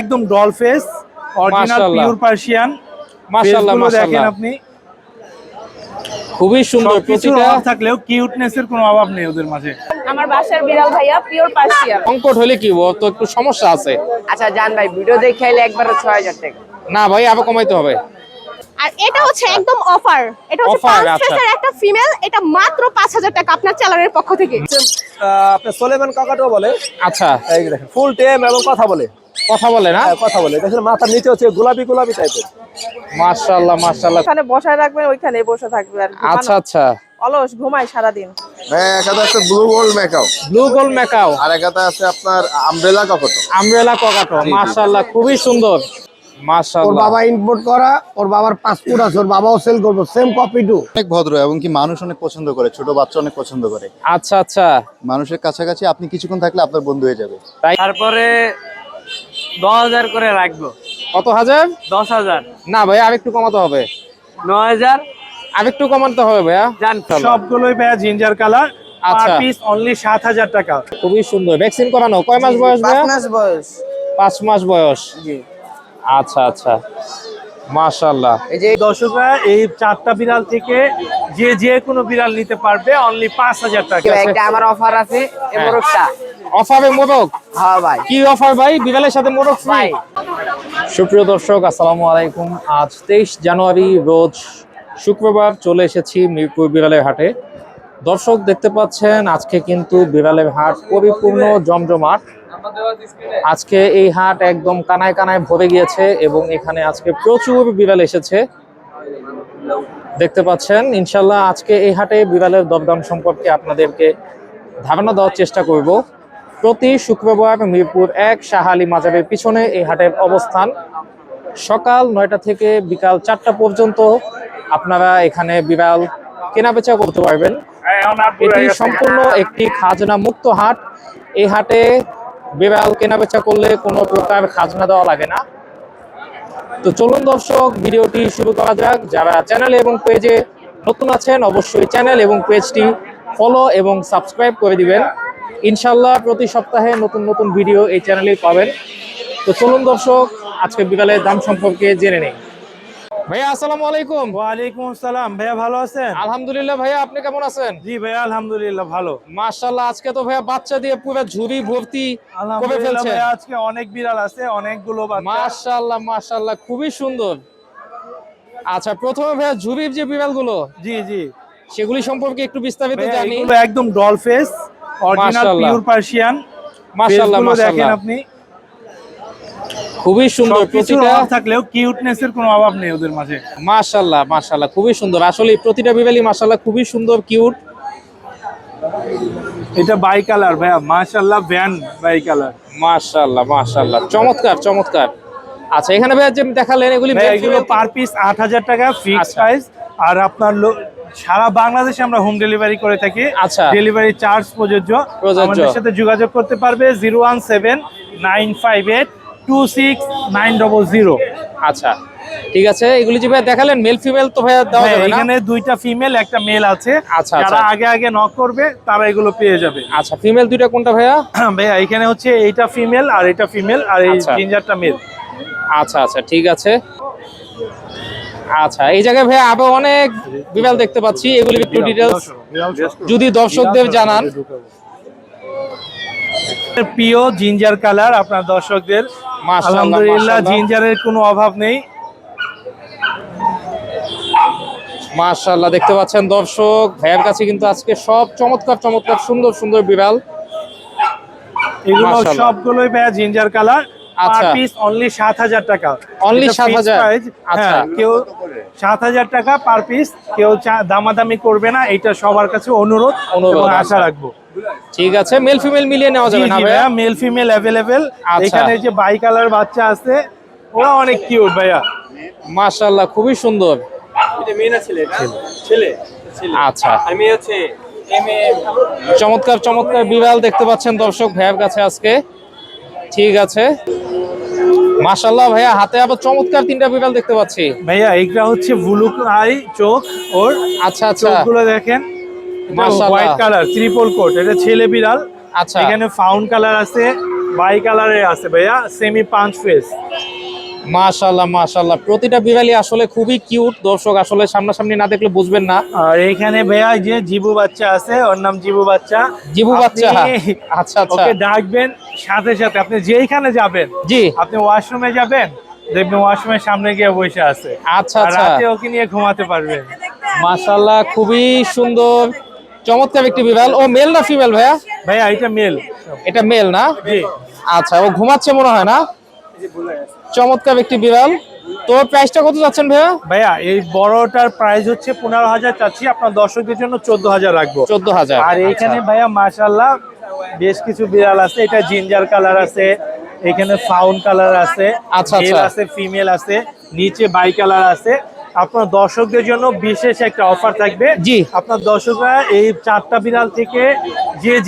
একদম doll face original pure Persian. মাশাআল্লাহ দেখেন আপনি, খুবই সুন্দর। প্রতিটা অভাব থাকলেও কিউটনেসের কোনো অভাব নেই ওদের মাঝে। আমার বাসার বিড়াল ভাইয়া পিওর পার্সিয়ান। সংকট হলে কি ও তো একটু সমস্যা আছে। আচ্ছা জান ভাই, ভিডিও দেখে খাইলে একবার 6000 টাকা। না ভাই, আবার কমাইতে হবে। আর এটা হচ্ছে একদম অফার। এটা হচ্ছে Offer, পাঁচ ফেসের একটা ফিমেল, এটা মাত্র 5000 টাকা আপনার চ্যানেলের পক্ষ থেকে। আপনার সোলেমান কাকাটো বলে। আচ্ছা, এই দেখেন ফুল টেম এবং কথা বলে। কথা বলে না? হ্যাঁ, কথা বলে। দেখেন মাথার নিচে হচ্ছে গোলাপি গোলাপি টাইপের। মাশাআল্লাহ মাশাআল্লাহ। ওখানে বসায় রাখবেন, ওইখানে বসে থাকবে আর কি। আচ্ছা আচ্ছা, অলস ঘুমায় সারাদিন। হ্যাঁ, এখানে আছে blue gold macaw, blue gold macaw, আর এখানে আছে আপনার আমব্রেলা কাকাটো। আমব্রেলা ককাটো। মাশাআল্লাহ, খুবই সুন্দর। ওর মাশাআল্লাহ, বাবা ইম্পোর্ট করা, ওর বাবার পাসপোর্ট আছে, ওর বাবাও সেল করবো, সেম কপি টু। অনেক ভদ্র এবং কি মানুষ অনেক পছন্দ করে, ছোট বাচ্চা অনেক পছন্দ করে। আচ্ছা আচ্ছা, মানুষের কাছাকাছি আপনি কিছুক্ষণ থাকলে আপনার বন্ধু হয়ে যাবে। তারপরে 10000 করে রাখবো। কত হাজার? 10000 না ভাই, আরেকটু কমাতে হবে। 9000 আরেকটু কমাতে হবে ভাইয়া। জান। সবগুলোই ভাইয়া জিঞ্জার কালার, আচ্ছা। পার পিস অনলি 7000 টাকা। খুবই সুন্দর। ভ্যাকসিন করানো কয় মাস বয়স ভাইয়া? 5 মাস বয়স। 5 মাস বয়স। জি। আচ্ছা আচ্ছা, মাশাআল্লাহ। এই যে দর্শকরা এই 4টা বিড়াল থেকে যে কোনো বিড়াল নিতে পারবে অনলি 5000 টাকা। একটা আমার অফার আছে, এই মোরগটা। অফারে মোরগ? হ্যাঁ ভাই। কি অফার ভাই? বিড়ালের সাথে মোরগ ফ্রি? ভাই সুপ্রিয় দর্শক, আসসালামু আলাইকুম। আজ 23 জানুয়ারি রোজ শুক্রবার চলে এসেছি মিরপুর বিড়ালের হাটে। দর্শক দেখতে পাচ্ছেন আজকে কিন্তু বিড়ালের হাট পরিপূর্ণ জমজমাট। আজকে এই হাট একদম কানায় কানায় ভরে গিয়েছে এবং এখানে আজকে প্রচুর বিড়াল এসেছে দেখতে পাচ্ছেন। ইনশাল্লাহ আজকে এই হাটে বিড়ালের দরদাম সম্পর্কে আপনাদেরকে ধারণা দেওয়ার চেষ্টা করব। প্রতি শুক্রবার মিরপুর 1 শাহ আলী মাজারের পিছনে এই হাটের অবস্থান। সকাল 9টা থেকে বিকাল 4টা পর্যন্ত আপনারা এখানে বিড়াল কেনাবেচা করতে পারবেন। এটি সম্পূর্ণ একটি খাজনা মুক্ত হাট। এই হাটে বিড়াল কেনাবেচা করলে কোনো প্রকার খাজনা দেওয়া লাগে না। তো চলুন দর্শক, ভিডিওটি শুরু করা যাক। যারা চ্যানেল এবং পেজে নতুন আছেন অবশ্যই চ্যানেল এবং পেজটি ফলো এবং সাবস্ক্রাইব করে দিবেন। ইনশাল্লাহ প্রতি সপ্তাহে নতুন নতুন ভিডিও এই চ্যানেলে পাবেন। তো চলুন দর্শক, আজকে বিড়ালের দাম সম্পর্কে জেনে নেই। ভাইয়া আসসালামু আলাইকুম। ওয়ালাইকুম আসসালাম। ভাইয়া ভালো আছেন? আলহামদুলিল্লাহ ভাইয়া, আপনি কেমন আছেন? জি ভাইয়া আলহামদুলিল্লাহ ভালো। মাশাআল্লাহ, আজকে তো ভাইয়া বাচ্চা দিয়ে পুরো ঝুড়ি ভর্তি করে আলহামদুলিল্লাহ ফেলছে। ভাইয়া আজকে অনেক বিড়াল আছে, অনেকগুলো বাচ্চা। মাশাআল্লাহ মাশাআল্লাহ, খুবই সুন্দর। আচ্ছা, প্রথমে ভাইয়া ঝুড়ির যে বিড়ালগুলো জি জি, সেগুলি সম্পর্কে একটু বিস্তারিত ভাইয়া জানি। এগুলো একদম ডল ফেস অরিজিনাল মাশাআল্লাহ। Pure Persian. মাশাআল্লাহ ফেসগুলো দেখেন মাশাআল্লাহ, আপনি, খুবই সুন্দর। প্রতিটা প্রতিটা অভাব থাকলেও কিউটনেসের কোনো অভাব নেই ওদের মাঝে। মাশাআল্লাহ মাশাআল্লাহ, খুবই সুন্দর। আসলে প্রতিটা বিড়ালই মাশাআল্লাহ খুবই সুন্দর, কিউট। এটা বাই কালার ভাইয়া, মাশাআল্লাহ ভ্যান বাই কালার। মাশাআল্লাহ মাশাআল্লাহ, চমৎকার চমৎকার। আচ্ছা, এখানে ভাইয়া যে দেখালেন এগুলি এগুলো পার পিস 8000 টাকা ফিক্স আচ্ছা। প্রাইস। আর আপনার সারা বাংলাদেশে আমরা হোম ডেলিভারি করে থাকি। আচ্ছা। ডেলিভারি চার্জ প্রযোজ্য। আমাদের সাথে যোগাযোগ করতে পারবে 01795826900। আচ্ছা ঠিক আছে। এগুলি যে ভাইয়া দেখালেন মেল ফিমেল তো ভাইয়া দেওয়া যাবে না? এখানে 2টা ফিমেল একটা মেল আছে। আচ্ছা, যারা আচ্ছা। আগে আগে নক করবে তারা এগুলো পেয়ে যাবে। আচ্ছা, ফিমেল দুইটা কোনটা ভাইয়া? ভাইয়া এখানে হচ্ছে এইটা ফিমেল আর এটা ফিমেল আর এই আচ্ছা। জিঞ্জারটা মেল। আচ্ছা আচ্ছা ঠিক আছে। আচ্ছা, এই জায়গায় ভাইয়া আবার অনেক বিড়াল দেখতে পাচ্ছি, এগুলি একটু ডিটেইলস যদি দর্শকদের জানান। প্রিয় জিঞ্জার কালার আপনার দর্শকদের। মাশাআল্লাহ, আলহামদুলিল্লাহ মাশাআল্লাহ। জিঞ্জারের কোনো অভাব নেই। মাশাআল্লাহ, দেখতে পাচ্ছেন দর্শক, ভাইয়ের কাছে কিন্তু আজকে সব চমৎকার চমৎকার সুন্দর সুন্দর বিড়াল। এগুলো মাশাআল্লাহ। সবগুলোই ভাইয়া জিঞ্জার কালার। পার আচ্ছা। পিস অনলি 7000 টাকা। Only এটা fixed 7000? price। আচ্ছা। হ্যাঁ, কেউ 7000 টাকা পার পিস, কেউ দামাদামি করবে না, এটা সবার কাছে অনুরোধ এবং আশা আচ্ছা। রাখবো। ঠিক আছে, মেল ফিমেল মিলিয়ে নেওয়া যাবে না ভাইয়া? Male female available. আচ্ছা। এখানে যে বাই কালার বাচ্চা আছে ওরা অনেক কিউট ভাইয়া। মাশাআল্লাহ, খুবই সুন্দর। আচ্ছা, চমৎকার চমৎকার বিড়াল দেখতে পাচ্ছেন দর্শক ভাইয়ের কাছে আজকে। ঠিক আছে, মাশাআল্লাহ ভাইয়া, হাতে আবার চমৎকার 3টা বিড়াল দেখতে পাচ্ছি। ভাইয়া এইটা হচ্ছে ব্লু আই চোখ ওর। আচ্ছা আচ্ছা, চোখগুলো দেখেন, মাশাআল্লাহ। White colour triple coat. এটা ছেলে বিড়াল। আচ্ছা। এখানে ফাউন্ড কালার আছে, বাই কালারের আছে ভাইয়া, সেমি পাঁচ ফেস। মাশাআল্লাহ মাশাআল্লাহ, প্রতিটা বিড়ালই আসলে খুবই কিউট। দর্শক আসলে সামনাসামনি না দেখলে বুঝবেন না। আর এখানে ভাইয়া যে জিবু বাচ্চা আছে, ওর নাম জিবু বাচ্চা। জিবু বাচ্চা, আপনি আচ্ছা আচ্ছা। ওকে ডাকবেন, সাথে সাথে আপনি যেইখানে যাবেন, জি, আপনি ওয়াশরুমে যাবেন, দেখবেন ওয়াশরুমের সামনে গিয়ে বসে আছে। আচ্ছা আর আচ্ছা। রাতে ওকে নিয়ে ঘুমাতে পারবেন। মাশাআল্লাহ, খুবই সুন্দর চমৎকার একটি বিড়াল। ও মেল না ফিমেল ভাইয়া? ভাইয়া এটা মেল। এটা মেল না? জি। আচ্ছা, ও ঘুমাচ্ছে মনে হয় না? চমৎকার একটি বিড়াল। তো প্রাইসটা কত যাচ্ছেন ভাইয়া? ভাইয়া এই বড়টার প্রাইস হচ্ছে 15,000 চাচ্ছি, আপনার দর্শকদের জন্য 14,000 রাখবো। 14,000। আর এইখানে ভাইয়া মাশাআল্লাহ বেশ কিছু বিড়াল আছে। এটা জিঞ্জার কালার আছে, এখানে ফাউন কালার আছে, আচ্ছা, মেল আচ্ছা। আছে, ফিমেল আছে, নিচে বাই কালার আছে। আপনার দর্শকদের জন্য বিশেষ একটা অফার থাকবে। জি। আপনার দর্শকরা এই 4টা বিড়াল থেকে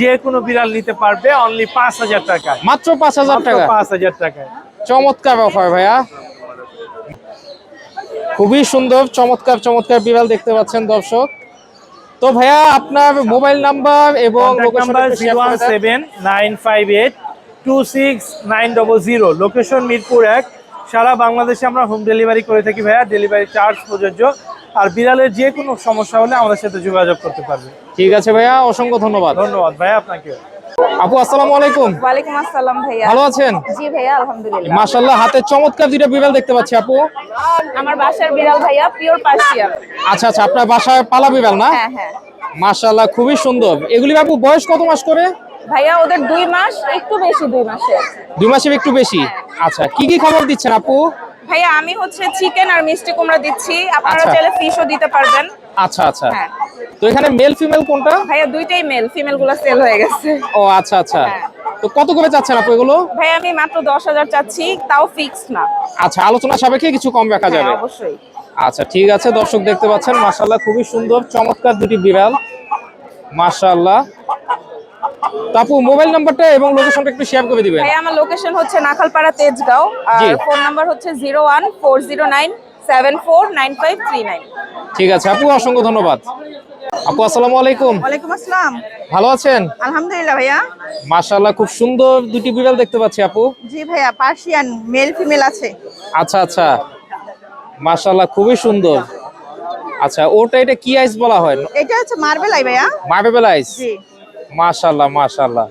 যে কোনো বিড়াল নিতে পারবে অনলি 5,000 টাকায়। মাত্র 5,000 টাকা? 5,000 টাকায়। চমৎকার অফার ভাইয়া, খুবই সুন্দর চমৎকার চমৎকার বিড়াল দেখতে পাচ্ছেন দর্শক। তো ভাইয়া আপনার মোবাইল নাম্বার এবং লোকেশন নাম্বার 01795826900, লোকেশন মিরপুর 1। সারা বাংলাদেশে আমরা হোম ডেলিভারি করে থাকি ভাইয়া, ডেলিভারি চার্জ প্রযোজ্য। আর বিড়ালের যে কোনো সমস্যা হলে আমাদের সাথে যোগাযোগ করতে পারবে। ঠিক আছে ভাইয়া, অসংখ্য ধন্যবাদ। ধন্যবাদ ভাইয়া আপনাকে। আপু আসসালামু আলাইকুম। ওয়ালাইকুম আসসালাম ভাইয়া। ভালো আছেন? জি ভাইয়া, আলহামদুলিল্লাহ। মাশাআল্লাহ, হাতে চমৎকার দুইটা বিড়াল দেখতে পাচ্ছি আপু। আমার বাসার বিড়াল ভাইয়া, পিওর পার্সিয়ান। আচ্ছা আচ্ছা, আপনার বাসায় পালা বিড়াল না? হ্যাঁ হ্যাঁ মাশাআল্লাহ, খুবই সুন্দর। এগুলি আপু বয়স কত মাস করে? ভাইয়া ওদের 2 মাস, একটু বেশি 2 মাসের। 2 মাসের একটু বেশি। আচ্ছা, কি কি খাবার দিচ্ছেন আপু? ভাইয়া আমি হচ্ছে চিকেন আর মিষ্টি কুমড়া দিচ্ছি, আপনারা আচ্ছা। চাইলে ফিশও দিতে পারবেন। আচ্ছা আচ্ছা। হ্যাঁ। তো এখানে মেল ফিমেল কোনটা? ভাইয়া দুইটাই মেল, ফিমেল গুলো সেল হয়ে গেছে। ও আচ্ছা আচ্ছা। হ্যাঁ। তো কত করে চাচ্ছেন আপু এগুলো? ভাইয়া আমি মাত্র 10,000 চাচ্ছি, তাও ফিক্সড না। আচ্ছা, আলোচনা সাপেক্ষে কিছু কম রাখা যাবে। হ্যাঁ, অবশ্যই। আচ্ছা ঠিক আছে, দর্শক দেখতে পাচ্ছেন মাশাআল্লাহ খুবই সুন্দর চমৎকার দুটি বিড়াল মাশাআল্লাহ। তো আপু মোবাইল নাম্বারটা এবং লোকেশনটা একটু শেয়ার করে দিবেন। ভাইয়া আমার লোকেশন হচ্ছে নাখালপাড়া তেজগাঁও, জি। আর ফোন নাম্বার হচ্ছে 01409749539। ঠিক আছে আপু, অসংখ্য ধন্যবাদ। আপু আসসালামু আলাইকুম। ওয়ালাইকুম আসসালাম। ভালো আছেন? আলহামদুলিল্লাহ ভাইয়া। মাশাআল্লাহ, খুব সুন্দর দুটি বিড়াল দেখতে পাচ্ছি আপু। জি ভাইয়া, পার্সিয়ান মেল ফিমেল আছে। আচ্ছা আচ্ছা, মাশাআল্লাহ খুবই সুন্দর। আচ্ছা, ওটা এটা কি আইস বলা হয়? এটা হচ্ছে মার্বেল আই ভাইয়া। মার্বেল আইস। জি। মাশাআল্লাহ মাশাআল্লাহ।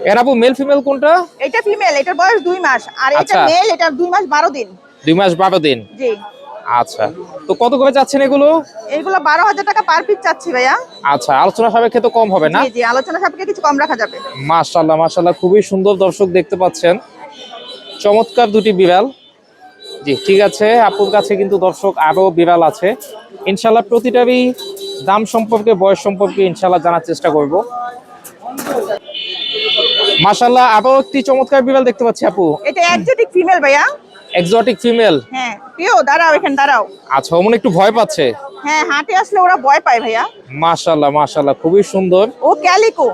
এর আপু মেল ফিমেল কোনটা? এটা ফিমেল, এটার বয়স 2 মাস, আর এটা আচ্ছা। মেল, এটা 2 মাস 12 দিন। 2 মাস 12 দিন। জি। আচ্ছা, তো কত করে যাচ্ছেন এগুলো? এগুলো 12,000 টাকা পার পিস চাচ্ছি ভাইয়া। আচ্ছা, আলোচনা সাপেক্ষে তো কম হবে না? জি জি, আলোচনা সাপেক্ষে কিছু কম রাখা যাবে। মাশাআল্লাহ মাশাআল্লাহ, খুবই সুন্দর দর্শক দেখতে পাচ্ছেন চমৎকার দুটি বিড়াল। জি ঠিক আছে, আপুর কাছে কিন্তু দর্শক আরো বিড়াল আছে ইনশাআল্লাহ। প্রতিটারই দাম সম্পর্কে বয়স সম্পর্কে ইনশাআল্লাহ জানার চেষ্টা করব। মাশাআল্লাহ, আরো একটি চমৎকার বিড়াল দেখতে পাচ্ছি আপু। এটা এক্সোটিক ফিমেল ভাইয়া। Exotic female? হ্যাঁ প্রিয়, দাঁড়াও এখানে দাঁড়াও। আচ্ছা, ও মনে একটু ভয় পাচ্ছে। হ্যাঁ, হাঁটে আসলে ওরা ভয় পায় ভাইয়া। মাশাআল্লাহ মাশাআল্লাহ, খুবই সুন্দর। ও ক্যালিকো।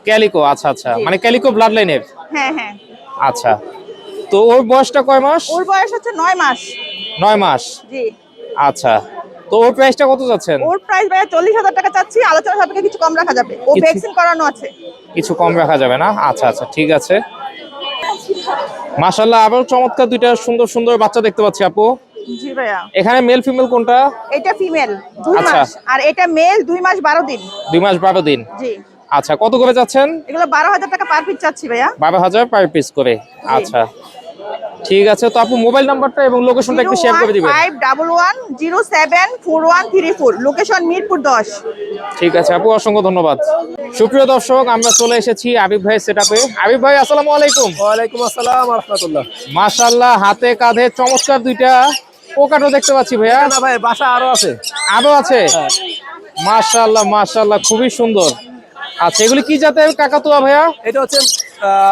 ক্যালিকো, আচ্ছা আচ্ছা, মানে ক্যালিকো ব্লাড লাইনের। হ্যাঁ হ্যাঁ। আচ্ছা, তো ওর বয়সটা কয় মাস? ওর বয়স হচ্ছে 9 মাস। 9 মাস। জি। আচ্ছা, তো ওর প্রাইসটা কত যাচ্ছেন? ওর প্রাইস ভাইয়া 40,000 টাকা চাচ্ছি, আলোচনা সাপেক্ষে কিছু কম রাখা যাবে। ও কিছু- ভ্যাকসিন করানো আছে। কিছু কম রাখা যাবে না? আচ্ছা আচ্ছা, ঠিক আছে। মাশাআল্লাহ, আবার চমৎকার দুইটা সুন্দর সুন্দর বাচ্চা দেখতে পাচ্ছি আপু। জি ভাইয়া। এখানে মেল ফিমেল কোনটা? এটা ফিমেল 2 আচ্ছা। মাস, আর এটা মেল 2 মাস 12 দিন। 2 মাস 12 দিন। জি। আচ্ছা, কত করে যাচ্ছেন? এগুলো 12,000 টাকা পার পিস চাচ্ছি ভাইয়া। 12,000 পার পিস করে। আচ্ছা ঠিক আছে, তো আপু মোবাইল নাম্বারটা এবং লোকেশনটা একটু শেয়ার করে দিবেন। 01511074134, লোকেশন মিরপুর 10। ঠিক আছে আপু, অসংখ্য ধন্যবাদ। সুপ্রিয় দর্শক, আমরা চলে এসেছি আবিব ভাই সেটআপে। আবিব ভাই আসসালামু আলাইকুম। ওয়ালাইকুম আসসালাম ওয়া রাহমাতুল্লাহ। মাশাআল্লাহ, হাতে কাঁধে চমৎকার দুইটা পোকাটো দেখতে পাচ্ছি ভাইয়া। না ভাই, বাসা আরো আছে। আরো আছে? মাশাআল্লাহ মাশাআল্লাহ, খুবই সুন্দর। আচ্ছা, এগুলি কি জাতের কাকাতুয়া ভাইয়া? এটা হচ্ছে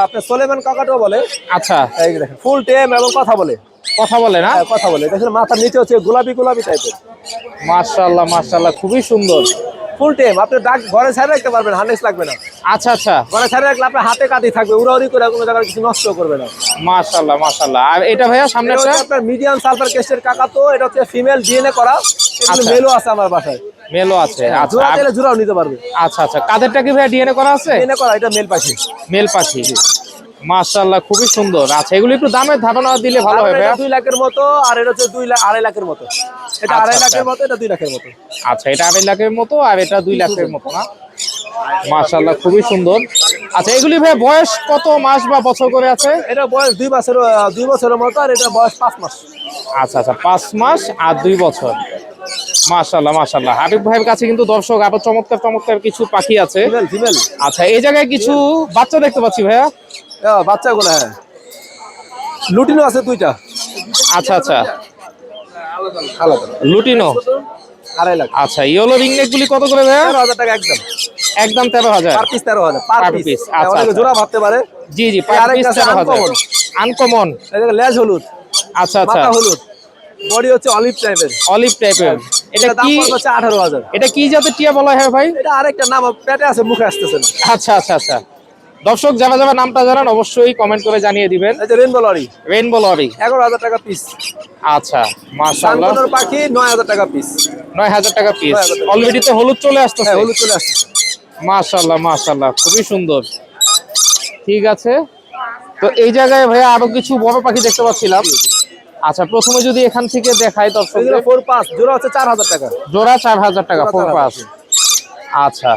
আপনার সোলেমান কাকাটো বলে। আচ্ছা, এই দেখেন ফুল টেম এবং কথা বলে। কথা বলে না? হ্যাঁ, কথা বলে। দেখেন মাথার নিচে হচ্ছে গোলাপি গোলাপি টাইপের। মাশাআল্লাহ মাশাআল্লাহ, খুবই সুন্দর। ফুল টেম, আপনি ডাক ঘরে ছাড়া রাখতে পারবেন, হার্নেস লাগবে না। আচ্ছা আচ্ছা, ঘরে ছাড়া রাখলে আপনার হাতে কাঁধি থাকবে, উড়াউড়ি করে কোনো জায়গায় কিছু নষ্ট করবে না। মাশাআল্লাহ মাশাআল্লাহ। আর এটা ভাইয়া এটা সামনেটা? হচ্ছে আপনার মিডিয়াম সালফার কেস্টের কাকাতো। এটা হচ্ছে ফিমেল ডিএনএ করা। এগুলো আচ্ছা। মেলও আছে আমার বাসায়। মেলও আছে? আচ্ছা জোড়া চাইলে জোড়াও নিতে পারবে। আচ্ছা আচ্ছা, কাদেরটা কি ভাইয়া ডিএনএ করা আছে? ডিএনএ করা, এটা মেল পাখি। মেল পাখি। মাশাআল্লাহ খুবই সুন্দর। আচ্ছা, এগুলো একটু দামের ধারণা দিলে ভালো হয় ভাইয়া। 2 লাখের মতো, আর এটা হচ্ছে 2.5 লাখের মতো। এটা আচ্ছা, 2.5 লাখের আচ্ছা। মতো, এটা 2 লাখের মতো। আচ্ছা, এটা 2.5 লাখের মতো আর এটা 2 লাখের মতো না? মাশাআল্লাহ খুবই সুন্দর। আচ্ছা, এগুলি ভাই বয়স কত মাস বা বছর করে আছে? এটা বয়স 2 বছরের মতো, আর এটা বয়স 5 মাস। আচ্ছা আচ্ছা, 5 মাস আর 2 বছর। মাশাআল্লাহ মাশাআল্লাহ। হাবিব ভাইয়ের কাছে কিন্তু দর্শক আবার চমৎকার চমৎকার কিছু পাখি আছে। ফিমেল। আচ্ছা, এই জায়গায় কিছু বাচ্চা দেখতে পাচ্ছি ভাইয়া। বাচ্চাগুলো, হ্যাঁ। লুটিনো আছে 2টা। আচ্ছা আচ্ছা, আলাদা। লুটিনো। 2.5 লাখ। আচ্ছা, ইয়েলো রিংনেক গুলি কত করে ভাইয়া? 13,000 টাকা একদম। একদম 13,000 পার পিস 13,000 পার Per পিস। piece, আচ্ছা, অনেকে আচ্ছা। জোড়া ভাবতে পারে। জি জি, পার পিস 13,000। আনকমন। এটা লেজ হলুদ, আচ্ছা আচ্ছা, মাথা হলুদ, বডি হচ্ছে অলিভ টাইপের। অলিভ টাইপের। এটা এটা দাম কি, পড়বে হচ্ছে 18,000। এটা কি জাতের টিয়া বলা হয় ভাই? এটা আরেকটা নাম পেটে আছে, মুখে আসতেছে না। আচ্ছা আচ্ছা আচ্ছা, দর্শক যারা যারা নামটা জানান অবশ্যই কমেন্ট করে জানিয়ে দিবেন। এই যে রেনবো লরি, রেইনবো লরি। 11,000 টাকা পিস। আচ্ছা, মাশাআল্লাহ। সানকোনোর পাখি 9,000 টাকা পিস। 9,000 টাকা পিস। 9,000 টাকা। অলরেডি তো হলুদ চলে আসতেছে। হ্যাঁ, হলুদ চলে আসছে। মাশাআল্লাহ মাশাআল্লাহ, খুবই সুন্দর। ঠিক আছে, তো এই জায়গায় ভাইয়া আরো কিছু বড় পাখি দেখতে পাচ্ছিলাম। আচ্ছা, প্রথমে যদি এখান থেকে দেখাই এগুলো দর্শকদের। 4 জোড়া হচ্ছে 4,000 টাকা। জোড়া 4,000 টাকা, জোড়া 4 পাস। 4,000 আচ্ছা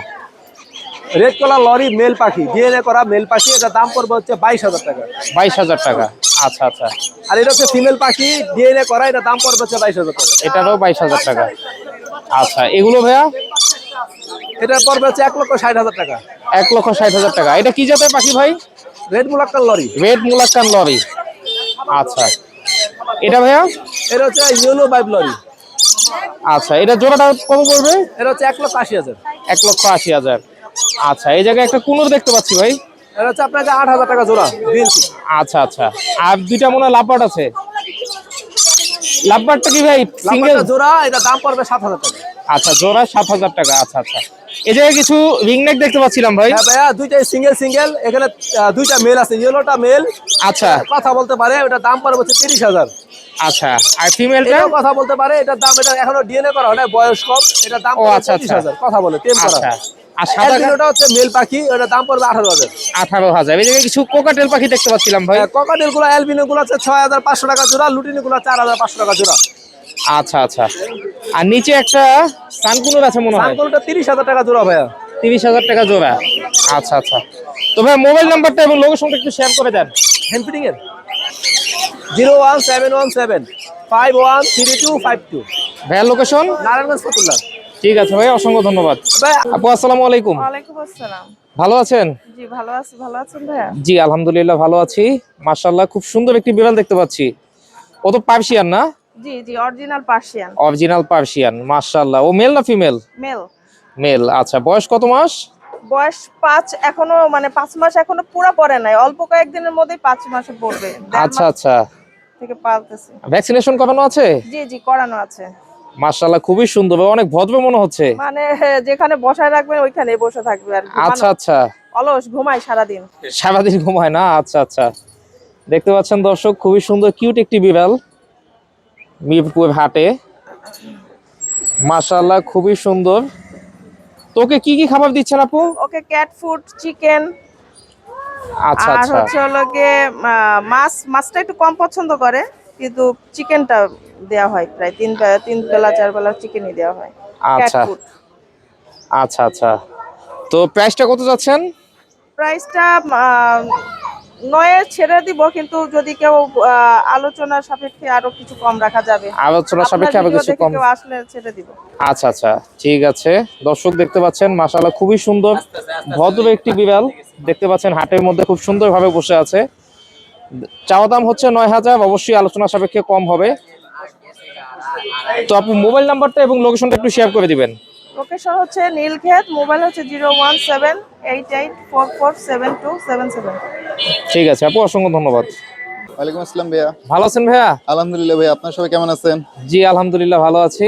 রেড কালার লরি মেল পাখি, ডিএনএ করা মেল পাখি। এটা দাম পড়বে হচ্ছে 22,000 টাকা। 22,000 টাকা। আচ্ছা আচ্ছা, আর এটা হচ্ছে ফিমেল পাখি, ডিএনএ করা। এটা দাম পড়বে হচ্ছে 22,000 টাকা। এটারও 22,000 টাকা। আচ্ছা, এগুলো ভাইয়া? এটা পড়বে হচ্ছে 1,60,000 টাকা। 1,60,000 টাকা। এটা কি জাতের পাখি ভাই? রেড মুলাক্কার লরি। রেড মুলাক্কান লরি। আচ্ছা, এটা ভাইয়া? এটা হচ্ছে ইয়েলো বাইব লরি। আচ্ছা, এটা জোড়াটা কত পড়বে? এটা হচ্ছে 1,80,000। 1,80,000। আচ্ছা, এই জায়গায় একটা কুনুর দেখতে পাচ্ছি ভাই। এটা হচ্ছে আপনাকে 8,000 টাকা জোড়া, বিএনসি। আচ্ছা আচ্ছা, আর দুইটা মনে হয় লাভবার্ড আছে। লাভবার্ডটা কি ভাই সিঙ্গেল? লাম্বারটা জোড়া, এটা দাম পড়বে 7,000 টাকা। আচ্ছা, জোড়া 7,000 টাকা। আচ্ছা আচ্ছা, এই জায়গায় কিছু রিংনেক দেখতে পাচ্ছিলাম ভাই। হ্যাঁ ভাইয়া, দুইটাই সিঙ্গেল। এখানে 2টা মেল আছে, ইয়েলোটা মেল। আচ্ছা কথা বলতে পারে। এটা দাম পড়বে হচ্ছে 30,000। আচ্ছা, আর ফিমেলটা? এটাও কথা বলতে পারে। এটার দাম, এটা এখনো ডিএনএ করা হয় না, বয়স কম। এটার দাম ও পড়বে আচ্ছা আচ্ছা 30,000। কথা বলে, টেম করা। আচ্ছা, আর সাদা এটা হচ্ছে মেল পাখি। এটার দাম পড়বে 18,000। 18,000। এই জায়গায় কিছু কোকাটেল পাখি দেখতে পাচ্ছিলাম ভাই। ককাটেল গুলো, অ্যালবিনো গুলো আছে 6,500 টাকা জোড়া। লুটিনি গুলো 4,500 টাকা জোড়া। আচ্ছা আচ্ছা, আর নিচে একটা সানকুনুর আছে মনে হয়। সানকোলটা 30,000 টাকা জোড়া ভাইয়া। 30,000 টাকা জোড়া। আচ্ছা আচ্ছা, তো ভাই মোবাইল নাম্বারটা এবং লোকেশনটা একটু শেয়ার করে দেন। হ্যান্ডফিটিং এর 01717513252। ভাইয়ার লোকেশন? নারায়ণগঞ্জ ফতুল্লা। ঠিক আছে ভাই, অসংখ্য ধন্যবাদ। ভাই, আপু আসসালামু আলাইকুম। ওয়ালাইকুম আসসালাম। ভালো আছেন? জি ভালো আছি, ভালো আছেন ভাইয়া? জি আলহামদুলিল্লাহ ভালো আছি। মাশাআল্লাহ, খুব সুন্দর একটি বিড়াল দেখতে পাচ্ছি। ও তো পার্সিয়ান না? জি জি, অরিজিনাল পার্সিয়ান। Original Persian. মাশাআল্লাহ, ও মেল না ফিমেল? মেল। মেল। আচ্ছা, বয়স কত মাস? বয়স 5, এখনো মানে 5 মাস এখনো পুরো পড়ে নাই, অল্প কয়েকদিনের মধ্যেই 5 মাসে পড়বে। আচ্ছা আচ্ছা, থেকে পালতেছে। ভ্যাকসিনেশন করানো আছে? জি জি, করানো আছে। মাশাআল্লাহ, খুবই সুন্দর, অনেক ভদ্র মনে হচ্ছে। মানে যেখানে বসায় রাখবেন ওইখানেই বসে থাকবে আর কি। আচ্ছা আচ্ছা, অলস ঘুমায় সারাদিন। সারাদিন ঘুমায় না? আচ্ছা আচ্ছা, দেখতে পাচ্ছেন দর্শক, খুবই সুন্দর কিউট একটি বিড়াল মিরপুর হাটে। মাশাআল্লাহ, খুবই সুন্দর। তোকে কি কি খাবার দিচ্ছেন আপু? ওকে ক্যাট ফুড, চিকেন, আচ্ছা আর আচ্ছা হচ্ছে হলো গিয়ে মাছটা একটু কম পছন্দ করে, কিন্তু চিকেনটা দেওয়া হয় প্রায় 3 বেলা 4 বেলা চিকেনই দেওয়া হয়। আচ্ছা আচ্ছা আচ্ছা, তো প্রাইসটা কত যাচ্ছেন? প্রাইসটা 9 ছেড়ে দিব, কিন্তু যদি কেউ আলোচনার সাপেক্ষে আরো কিছু কম রাখা যাবে। আলোচনা সাপেক্ষে আরো কিছু কম? কেউ আসলে ছেড়ে দিব। আচ্ছা আচ্ছা, ঠিক আছে। দর্শক দেখতে পাচ্ছেন মাশাআল্লাহ, খুবই সুন্দর ভদ্র একটি বিড়াল দেখতে পাচ্ছেন, হাটের মধ্যে খুব সুন্দরভাবে বসে আছে। চাওয়া দাম হচ্ছে 9,000, অবশ্যই আলোচনা সাপেক্ষে কম হবে। তো আপু মোবাইল নাম্বারটা এবং লোকেশনটা একটু শেয়ার করে দিবেন। লোকেশন হচ্ছে নীলক্ষেত, মোবাইল হচ্ছে 01788447277। ঠিক আছে আপু, অসংখ্য ধন্যবাদ। ওয়ালাইকুম আসসালাম ভাইয়া। ভালো আছেন ভাইয়া? আলহামদুলিল্লাহ ভাইয়া, আপনার সবাই কেমন আছেন? জি আলহামদুলিল্লাহ ভালো আছি।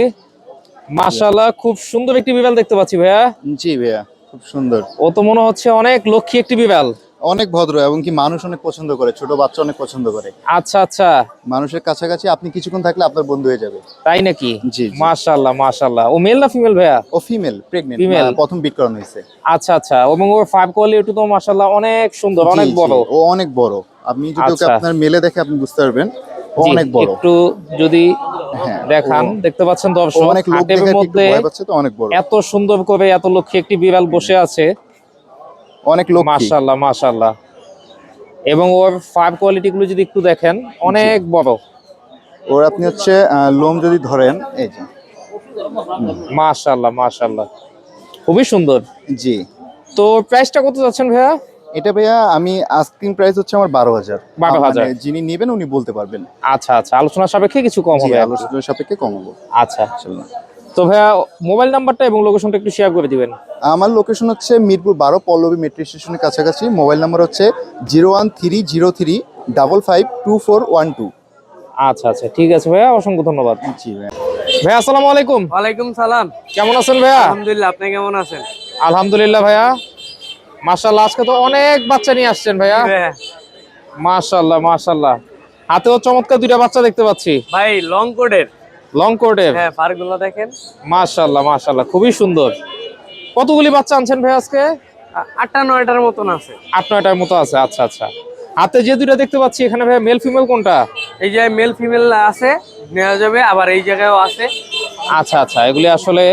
মাশাআল্লাহ, খুব সুন্দর একটি বিড়াল দেখতে পাচ্ছি ভাইয়া। জি ভাইয়া, খুব সুন্দর। ও তো মনে হচ্ছে অনেক লক্ষ্মী একটি বিড়াল। অনেক ভদ্র এবং কি মানুষ অনেক পছন্দ করে, ছোট বাচ্চা অনেক পছন্দ করে। আচ্ছা আচ্ছা, মানুষের কাছাকাছি আপনি কিছুক্ষণ থাকলে আপনার বন্ধু হয়ে যাবে। তাই নাকি? জি, জি। মাশাআল্লাহ মাশাআল্লাহ। ও মেল না ফিমেল ভাইয়া? ও ফিমেল, প্রেগনেন্ট, Female? প্রথম বিট করানো হয়েছে। আচ্ছা আচ্ছা, এবং ওর ফাইভ কোয়ালিটি তো মাশাআল্লাহ অনেক সুন্দর, জি, অনেক জি, বড়। ও অনেক বড়। আপনি যদি ওকে আচ্ছা। আপনার মেলে দেখে আপনি বুঝতে পারবেন ও জি, অনেক বড়। একটু যদি হ্যাঁ, দেখান, দেখতে পাচ্ছেন ও দর্শক, অনেক লোক হাটের দেখে একটু মধ্যে ভয় পাচ্ছে, তো অনেক বড়, এত সুন্দর করে এত লক্ষ্মী একটি বিড়াল বসে আছে। অনেক লোক। মাশাআল্লাহ মাশাআল্লাহ। এবং ওর ফাইভ কোয়ালিটি গুলো যদি একটু দেখেন, অনেক বড়। ওর আপনি হচ্ছে লোম যদি ধরেন, এই যে, মাশাআল্লাহ মাশাআল্লাহ, খুবই সুন্দর। জি। তো প্রাইসটা কত যাচ্ছেন ভাইয়া? এটা ভাইয়া আমি আস্কিং প্রাইস হচ্ছে আমার 12,000। 12,000 যিনি নেবেন উনি বলতে পারবেন। আচ্ছা আচ্ছা, আলোচনা সাপেক্ষে কিছু কম জি, হবে। আলোচনার সাপেক্ষে কমাবো। আচ্ছা, ইনশাআল্লাহ। তো ভাইয়া মোবাইল নাম্বারটা এবং লোকেশনটা একটু শেয়ার করে দিবেন। আমার লোকেশন হচ্ছে মিরপুর 12 পল্লবী মেট্রো স্টেশনের কাছাকাছি। মোবাইল নাম্বার হচ্ছে 01303552412। আচ্ছা আচ্ছা, ঠিক আছে ভাইয়া, অসংখ্য ধন্যবাদ। জি ভাইয়া। ভাইয়া আসসালামু আলাইকুম। ওয়ালাইকুম সালাম। কেমন আছেন ভাইয়া? আলহামদুলিল্লাহ, আপনি কেমন আছেন? আলহামদুলিল্লাহ ভাইয়া, মাশাআল্লাহ। আজকে তো অনেক বাচ্চা নিয়ে আসছেন ভাইয়া। মাশাআল্লাহ মাশাআল্লাহ, হাতেও চমৎকার দুইটা বাচ্চা দেখতে পাচ্ছি ভাই লং কোডের। লং কোটের। হ্যাঁ, পারগুলো দেখেন। মাশাআল্লাহ মাশাআল্লাহ, খুবই সুন্দর। কতগুলি বাচ্চা আনছেন ভাই আজকে? 8-9টার মতন আছে। 8-9টার মতো আছে। আচ্ছা আচ্ছা, হাতে যে দুইটা দেখতে পাচ্ছি এখানে ভাইয়া, মেল ফিমেল কোনটা? এই যে মেল ফিমেল আছে, নেওয়া যাবে, আবার এই জায়গায়ও আছে। আচ্ছা আচ্ছা, এগুলি আসলে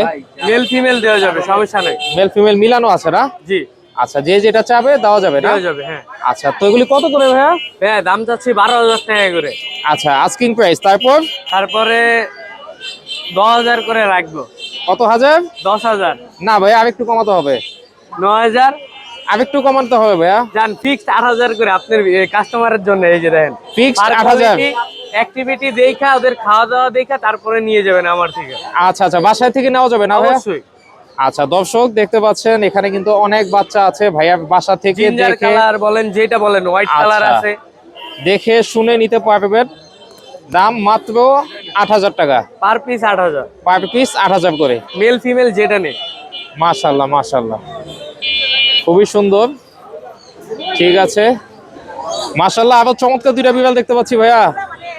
মেল ফিমেল দেওয়া যাবে, সমস্যা নেই। মেল ফিমেল মিলানো আছে না? জি, আচ্ছা, যে যেটা চাবে দেওয়া যাবে না? দেওয়া যাবে, হ্যাঁ। আচ্ছা, তো এগুলি কত করে ভাইয়া? হ্যাঁ, দাম চাচ্ছি 12,000 টাকা করে। আচ্ছা, আস্কিং প্রাইস। তারপরে 10,000 করে রাখবো। কত হাজার? 10,000। না ভাইয়া, আরেকটু কমাতে হবে। 9,000। আরেকটু কমাতে হবে ভাইয়া। জান, ফিক্সড 8,000 করে আপনার কাস্টমারের জন্য। এই যে দেখেন, ফিক্সড 8,000। অ্যাক্টিভিটি দেখা, ওদের খাওয়া দাওয়া দেখা তারপরে নিয়ে যাবেন আমার থেকে। আচ্ছা আচ্ছা, বাসায় থেকে নেওয়া যাবে না ভাইয়া? অবশ্যই। আচ্ছা দর্শক, দেখতে পাচ্ছেন এখানে কিন্তু অনেক বাচ্চা আছে ভাইয়া, বাসা থেকে জিঞ্জার দেখে কালার বলেন, যেটা বলেন, হোয়াইট কালার আচ্ছা, আছে। দেখে শুনে নিতে পারবেন। দাম মাত্র 8,000 টাকা পার পিস 8,000, পার পিস 8,000 করে। মেল ফিমেল যেটা নেই। মাশাআল্লাহ মাশাআল্লাহ, খুবই সুন্দর। ঠিক আছে, মাশাআল্লাহ। আরো চমৎকার দুইটা বিড়াল দেখতে পাচ্ছি ভাইয়া।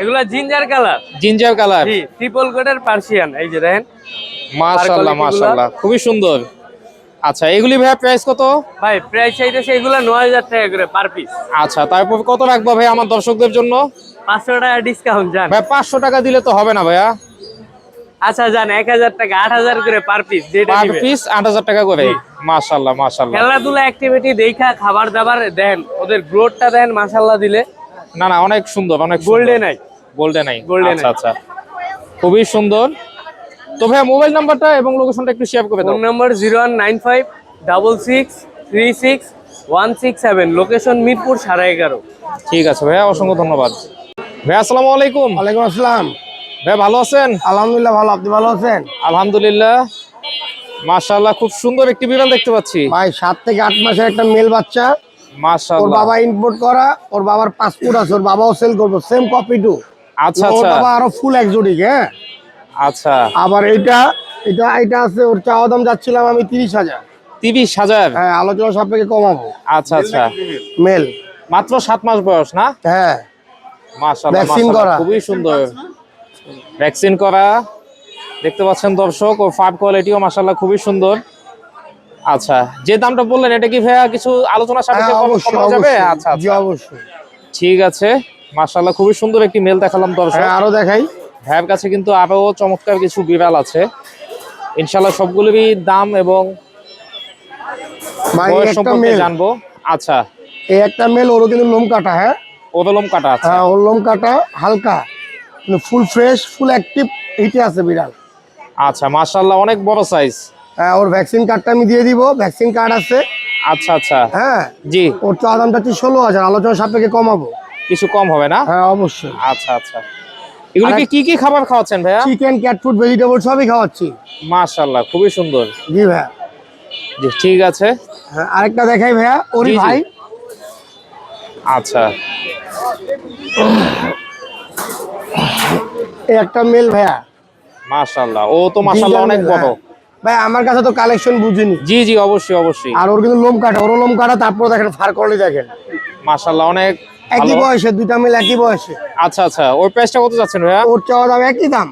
এগুলা জিঞ্জার কালার, জিঞ্জার কালার। জি, ট্রিপল কোটের পার্সিয়ান। এই যে দেখেন, মাশাআল্লাহ মাশাআল্লাহ, খুবই সুন্দর। আচ্ছা, এগুলি ভাইয়া প্রাইস কত? ভাই প্রাইস চাইতেছে এগুলা 9,000 টাকা করে পার পিস। আচ্ছা, তারপর কত রাখবো ভাই আমার দর্শকদের জন্য? 500 টাকা ডিসকাউন্ট জান। ভাই 500 টাকা দিলে তো হবে না ভাইয়া। আচ্ছা জান, 1,000 টাকা, 8,000 করে পার পিস, যেটা পার নিবে। পিস 8,000 টাকা করে। মাশাআল্লাহ মাশাআল্লাহ। খেলাধুলা অ্যাক্টিভিটি দেখা, খাবার দাবার দেন, ওদের গ্রোথটা দেন মাশাআল্লাহ দিলে। না না, অনেক সুন্দর, অনেক golden I. Golden I. Golden আচ্ছা eye। আচ্ছা, খুবই সুন্দর। তো ভাইয়া মোবাইল নাম্বারটা এবং লোকেশনটা একটু শেয়ার করে দাও। Phone number 019566366167, location Mirpur 11.5। ঠিক আছে ভাইয়া, অসংখ্য ধন্যবাদ। ভাইয়া আসসালামু আলাইকুম। ওয়ালাইকুম আসসালাম। ভাইয়া ভালো আছেন? আলহামদুলিল্লাহ ভালো, আপনি ভালো আছেন? আলহামদুলিল্লাহ, মাশাআল্লাহ, খুব সুন্দর একটি বিড়াল দেখতে পাচ্ছি ভাই 7 থেকে 8 মাসের একটা মেল বাচ্চা। ওর মাশাআল্লাহ। বাবা ইম্পোর্ট করা, ওর বাবার পাসপোর্ট আছে, ওর বাবাও সেল করবো, সেম কপি টু। আচ্ছা ওর আচ্ছা বাবা আরো ফুল এক্সোটিক। হ্যাঁ, আচ্ছা, আবার এটা আছে, ওর চাওয়া দাম যাচ্ছিলাম আমি 30,000। 30,000। হ্যাঁ, আলোচনা সাপেক্ষে কমাবো। আচ্ছা আচ্ছা, মেল, মাত্র 7 মাস বয়স না? হ্যাঁ, মাশাআল্লাহ ভ্যাকসিন মাশাআল্লাহ, করা। খুবই সুন্দর, ভ্যাকসিন করা। দেখতে পাচ্ছেন দর্শক, ও ফাইভ কোয়ালিটিও মাশাআল্লাহ খুবই সুন্দর। আচ্ছা, যে দামটা বললেন এটা কি ভাইয়া কিছু আলোচনা সাপেক্ষে হ্যাঁ, কমানো যাবে? আচ্ছা জি আচ্ছা, অবশ্যই। ঠিক আছে। মাশাআল্লাহ, খুবই সুন্দর একটি মেল দেখালাম দর্শক। হ্যাঁ, আরো দেখাই। ভাইয়ের কাছে কিন্তু আরো চমৎকার কিছু বিড়াল আছে, ইনশাআল্লাহ সবগুলোরই দাম এবং ভাই বয়স একটা সম্পর্কে মেল, জানবো। আচ্ছা, এই একটা মেল, ওরও কিন্তু লোম কাটা। হ্যাঁ, ওভেলম কাটা আছে। হ্যাঁ, ওর লোম কাটা হালকা, কিন্তু ফুল ফ্রেশ, ফুল অ্যাক্টিভ হিটে আছে বিড়াল। আচ্ছা, মাশাআল্লাহ, অনেক বড় সাইজ। হ্যাঁ, ওর ভ্যাকসিন কার্ডটা আমি দিয়ে দিব, ভ্যাকসিন কার্ড আছে। আচ্ছা আচ্ছা, হ্যাঁ, জি, ওর চাওয়া দাম চাচ্ছি 16,000, আলোচনা সাপেক্ষে কমাবো। কিছু কম হবে না? হ্যাঁ অবশ্যই। আচ্ছা আচ্ছা, এগুলিকে কি কি খাবার খাওয়াচ্ছেন ভাইয়া? চিকেন, ক্যাট ফুড, ভেজিটেবল সবই খাওয়াচ্ছি। মাশাআল্লাহ, খুবই সুন্দর। জি ভাইয়া। জি, ঠিক আছে। হ্যাঁ, আরেকটা দেখাই ভাইয়া, ওরই জি, জি। ভাই। আচ্ছা, এই একটা মেল ভাইয়া। মাশাআল্লাহ, ও তো মাশাআল্লাহ Ginger অনেক male, বড়। হ্যাঁ। ভাই আমার কাছে তো কালেকশন বুঝিনি। জি জি, অবশ্যই অবশ্যই। আর ওর কিন্তু লোম কাটা, ওর লোম কাটা, তারপর দেখেন ফার কোয়ালিটি দেখেন, মাশাআল্লাহ অনেক একই ভালো। বয়সে, দুইটা মিল একই বয়সে। আচ্ছা আচ্ছা, ওর প্রাইসটা কত যাচ্ছেন ভাইয়া? ওর চাওয়া দাম একই দাম,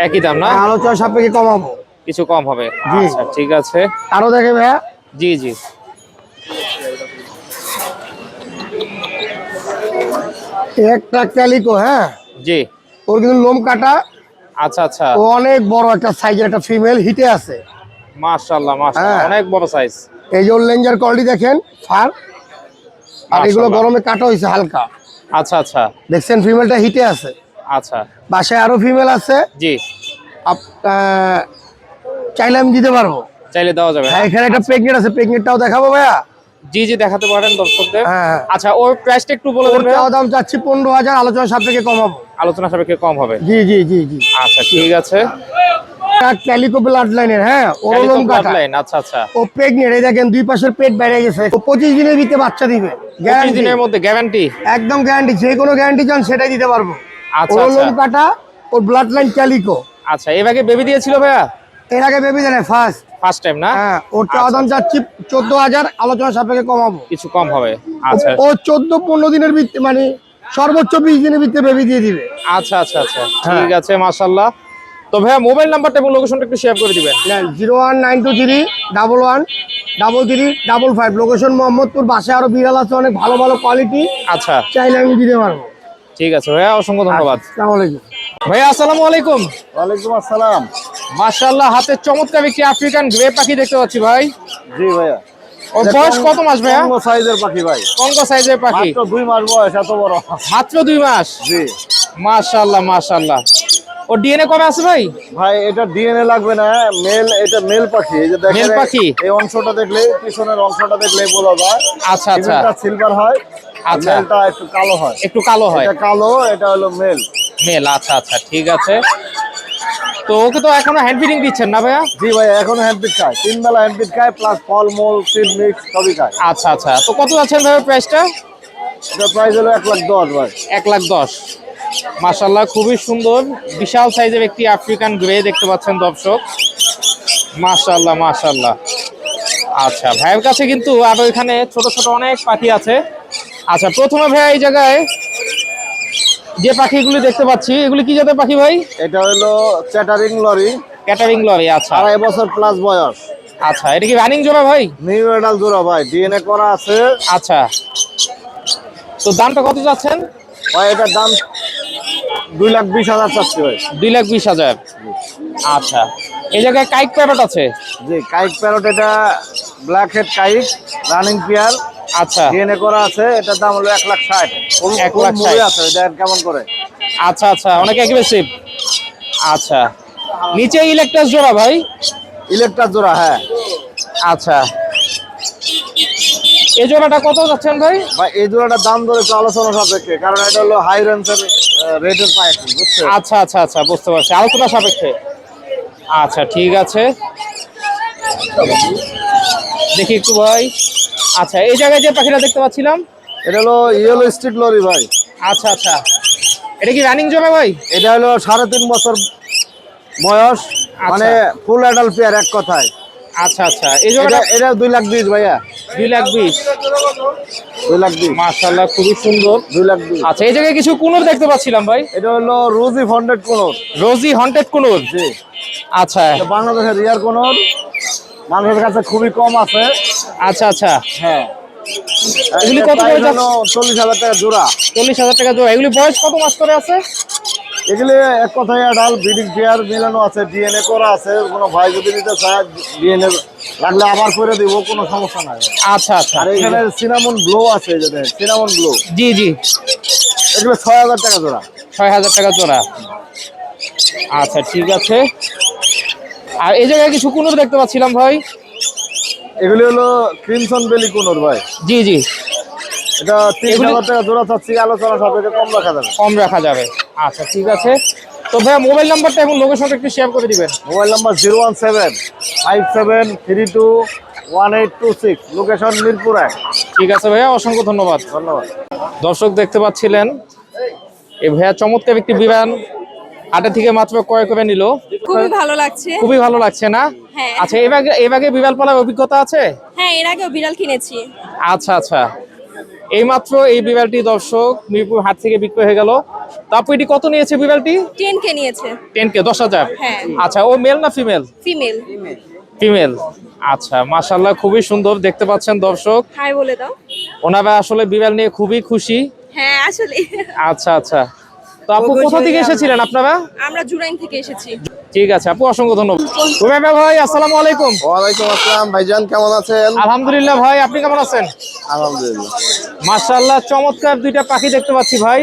একই দাম না? আলোচনা সাপেক্ষে কমাবো, কিছু কম হবে? জি। আচ্ছা ঠিক আছে। আরো দেখে ভাইয়া, জি জি। একটা ক্যালিকো, হ্যাঁ জি। ওর কিন্তু লোম কাটা, আচ্ছা আচ্ছা, ও অনেক বড় একটা সাইজের একটা ফিমেল, হিটে আছে। মাশাআল্লাহ মাশাআল্লাহ, হ্যাঁ। অনেক বড় সাইজ। এই যে ওর লেঞ্জার কোয়ালিটি দেখেন, ফার, আর এগুলো মাশাআল্লাহ। গরমে কাটা হয়েছে হালকা, আচ্ছা আচ্ছা দেখছেন ফিমেলটা হিটে আছে। আচ্ছা। বাসায় আরো ফিমেল আছে, জি, চাইলে আমি দিতে পারবো। চাইলে দেওয়া যাবে। হ্যাঁ, এখানে একটা প্রেগনেন্ট আছে, প্রেগনেন্টটাও দেখাবো ভাইয়া। জি জি, দেখাতে পারেন দর্শকদের। হ্যাঁ। আচ্ছা, ওর প্রাইসটা একটু বলে ওর দেন ভাইয়া। চাওয়া দাম চাচ্ছি 15,000, আলোচনা সাপেক্ষে কমাবো। আলোচনা সাপেক্ষে কম হবে। জি জি জি জি। আচ্ছা ঠিক আছে। ক্যালিকো ব্লাড লাইনের, হ্যাঁ ওর Calico লোম কাটা, bloodline, আচ্ছা আচ্ছা। ও প্রেগনেন্ট, এই দেখেন দুই পাশের পেট বাইরে গেছে, ও 25 দিনের ভিতরে বাচ্চা দিবে, 25 গ্যারান্টি, দিনের মধ্যে গ্যারান্টি? একদম গ্যারান্টি, যে কোনো গ্যারান্টি চান সেটাই দিতে পারবো। আচ্ছা ওর আচ্ছা লোম কাটা, ওর ব্লাড লাইন ক্যালিকো। আচ্ছা, এর আগে বেবি দিয়েছিল ভাইয়া? এর আগে বেবি দেয় ফার্স্ট। ফার্স্ট টাইম না? হ্যাঁ, ওর চাওয়া দাম চাচ্ছি 14,000, আলোচনা সাপেক্ষে কমাবো। কিছু কম হবে। আচ্ছা ও 14-15 দিনের ভিতরে, মানে সর্বোচ্চ 20 দিনের ভিতরে বেবি দিয়ে দিবে। আচ্ছা আচ্ছা আচ্ছা, ঠিক আছে মাশাআল্লাহ। তো ভাইয়া মোবাইল নাম্বারটা এবং লোকেশনটা একটু শেয়ার করে দিবেন। 01923113355, লোকেশন মোহাম্মদপুর। বাসায় আরো বিড়াল আছে অনেক ভালো ভালো কোয়ালিটি, আচ্ছা চাইলে আমি দিতে পারবো। ঠিক আছে ভাইয়া, অসংখ্য ধন্যবাদ। আসসালামু আলাইকুম। ভাইয়া আসসালামু আলাইকুম। ওয়ালাইকুম আসসালাম। মাশাআল্লাহ, হাতে চমৎকার একটি আফ্রিকান গ্রে পাখি দেখতে পাচ্ছি ভাই। জি ভাইয়া। ওর বয়স কত মাস ভাইয়া? কঙ্গো সাইজের পাখি ভাই। কঙ্গো সাইজের পাখি, মাত্র 2 মাস বয়স, এত বড়। মাত্র 2 মাস? জি মাশাআল্লাহ মাশাআল্লাহ। ওর ডিএনএ কবে আছে ভাই? ভাই, এটা ডিএনএ লাগবে না, মেল, এটা মেল পাখি। এই যে দেখেন, মেল পাখি? এই অংশটা দেখলে, পিছনের অংশটা দেখলে বোঝা যায়। আচ্ছা আচ্ছা এটা সিলভার হয়, আচ্ছা। মেলটা একটু কালো হয়। একটু কালো হয়? এটা কালো, এটা হলো মেল। মেল, আচ্ছা আচ্ছা ঠিক আছে। তো ওকে তো এখনো হ্যান্ড ফিডিং দিচ্ছেন না ভাইয়া? জি ভাই, এখন হ্যান্ডপিট খায়, 3 বেলা হ্যান্ডপিট খায়, প্লাস ফলমূল, সিড মিক্স সবই খায়। আচ্ছা আচ্ছা, তো কত যাচ্ছেন ভাই প্রাইসটা? এটা প্রাইস হলো 1,10,000 ভাই। 1,10,000। মাশাআল্লাহ, খুবই সুন্দর বিশাল সাইজের একটি আফ্রিকান গ্রে দেখতে পাচ্ছেন দর্শক। মাশাআল্লাহ মাশাআল্লাহ। আচ্ছা, ভাইয়ের কাছে কিন্তু আরো এখানে ছোট ছোট অনেক পাখি আছে। আচ্ছা, প্রথমে ভাইয়া এই জায়গায় যে পাখিগুলি দেখতে পাচ্ছি, এগুলি কি জাতের পাখি ভাই? এটা হলো চ্যাটারিং লরি, ক্যাটারিং লরি, আচ্ছা 2.5 বছর প্লাস বয়স। আচ্ছা, এটা কি রানিং জোড়া ভাই? নিউ এডাল জোড়া ভাই, ডিএনএ করা আছে। আচ্ছা, তো দামটা কত যাচ্ছেন ভাই এটার দাম 2,20,000 চাচ্ছি ভাই। 2,20,000। আচ্ছা, এই জায়গায় কাইক প্যারট আছে? জি, কাইক প্যারট, এটা ব্ল্যাক হেড কাইক, রানিং পেয়ার, আচ্ছা ডিএনএ করা আছে। এটার দাম হলো 1,60,000। 1,60,000 আছে, দেখেন কেমন করে। আচ্ছা আচ্ছা, অনেক অ্যাগ্রেসিভ। আচ্ছা, নিচে ইলেকট্রাস জোড়া ভাই? ইলেকট্রাস জোড়া, হ্যাঁ। আচ্ছা, এই জোড়াটা কত যাচ্ছেন ভাই? ভাই এই জোড়াটার দাম ধরে একটু আলোচনা সাপেক্ষে, কারণ এটা হলো হাই রেঞ্জের রেটের পাখি, বুঝছেন? আচ্ছা আচ্ছা আচ্ছা, বুঝতে পারছি, আলোচনা সাপেক্ষে। আচ্ছা ঠিক আছে, দেখি একটু ভাই। আচ্ছা, এই জায়গায় যে পাখিটা দেখতে পাচ্ছিলাম, এটা হলো ইয়েলো স্টিক লরি ভাই। আচ্ছা আচ্ছা, এটা কি রানিং জমা ভাই? এটা হলো 3.5 বছর বয়স, মানে ফুল অ্যাডাল্ট পেয়ার এক কথায়। আচ্ছা আচ্ছা, এই জোড়াটা? এটা 2,20,000 ভাইয়া। 2,20,000। 2,20,000 মাশাআল্লাহ, খুবই সুন্দর। 2,20,000। আচ্ছা, এই জায়গায় কিছু কুনুর দেখতে পাচ্ছিলাম ভাই। এটা হলো রোজি ফন্ডেড কোনর। রোজি হন্টেড কুনুর? জি। আচ্ছা এটা বাংলাদেশের রিয়ার কোনর, মানুষের কাছে খুবই কম আছে। আচ্ছা আচ্ছা, হ্যাঁ, এগুলি কত করে যাচ্ছে? 40,000 টাকা জোড়া। 40,000 টাকা জোড়া। এগুলি বয়স কত মাস করে আছে? এগুলি এক কথায় অ্যাডাল ব্রিডিং পেয়ার মিলানো আছে, ডিএনএ করা আছে। কোনো ভাই যদি নিতে চায়, ডিএনএ লাগলে আবার করে দিব, কোনো সমস্যা নাই। আচ্ছা আচ্ছা, আর এখানে সিনামন গ্লো আছে, এই যে দেখেন, সিনামন গ্লো, জি জি, এগুলো 6,000 টাকা জোড়া। 6,000 টাকা জোড়া। আচ্ছা ঠিক আছে। আর এই জায়গায় কিছু কুনুর দেখতে পাচ্ছিলাম ভাই। এগুলি হলো ক্রিমসন বেলি কোনর ভাই। জি জি, এটা 30,000 টাকা জোড়া চাচ্ছি, আলোচনা সাপেক্ষে কম রাখা যাবে। কম রাখা যাবে। আচ্ছা ঠিক আছে, তো ভাইয়া মোবাইল নাম্বারটা এবং লোকেশনটা একটু শেয়ার করে দিবেন। Mobile number 01757321826, location Mirpur 1। ঠিক আছে ভাইয়া, অসংখ্য ধন্যবাদ। ধন্যবাদ। দর্শক দেখতে পাচ্ছিলেন, এই ভাইয়া চমৎকার একটি বিমান হাটে থেকে মাত্র ক্রয় করে নিল। খুবই ভালো লাগছে। খুবই ভালো লাগছে না? হ্যাঁ আচ্ছা, এর আগে বিড়াল পালার অভিজ্ঞতা আছে? হ্যাঁ, এর আগেও বিড়াল কিনেছি। আচ্ছা আচ্ছা, এইমাত্র এই বিড়ালটি দর্শক মিরপুর হাট থেকে বিক্রি হয়ে গেল। তারপর এটি কত নিয়েছে বিড়ালটি? 10K নিয়েছে। 10K, 10,000। হ্যাঁ। আচ্ছা, ও মেল না ফিমেল? ফিমেল। ফিমেল। আচ্ছা, মাশাআল্লাহ, খুবই সুন্দর দেখতে পাচ্ছেন দর্শক। হাই বলে দাও। ওনারা আসলে বিড়াল নিয়ে খুবই খুশি। হ্যাঁ আসলে আচ্ছা আচ্ছা, তো আপু কোথা থেকে এসেছিলেন আপনারা? আমরা জুরাইন থেকে এসেছি। ঠিক আছে আপু, অসংখ্য ধন্যবাদ। রুবাইবা ভাই, আসসালামু আলাইকুম। ওয়ালাইকুম আসসালাম ভাইজান, কেমন আছেন? আলহামদুলিল্লাহ ভাই, আপনি কেমন আছেন? আলহামদুলিল্লাহ। মাশাআল্লাহ, চমৎকার দুইটা পাখি দেখতে পাচ্ছি ভাই।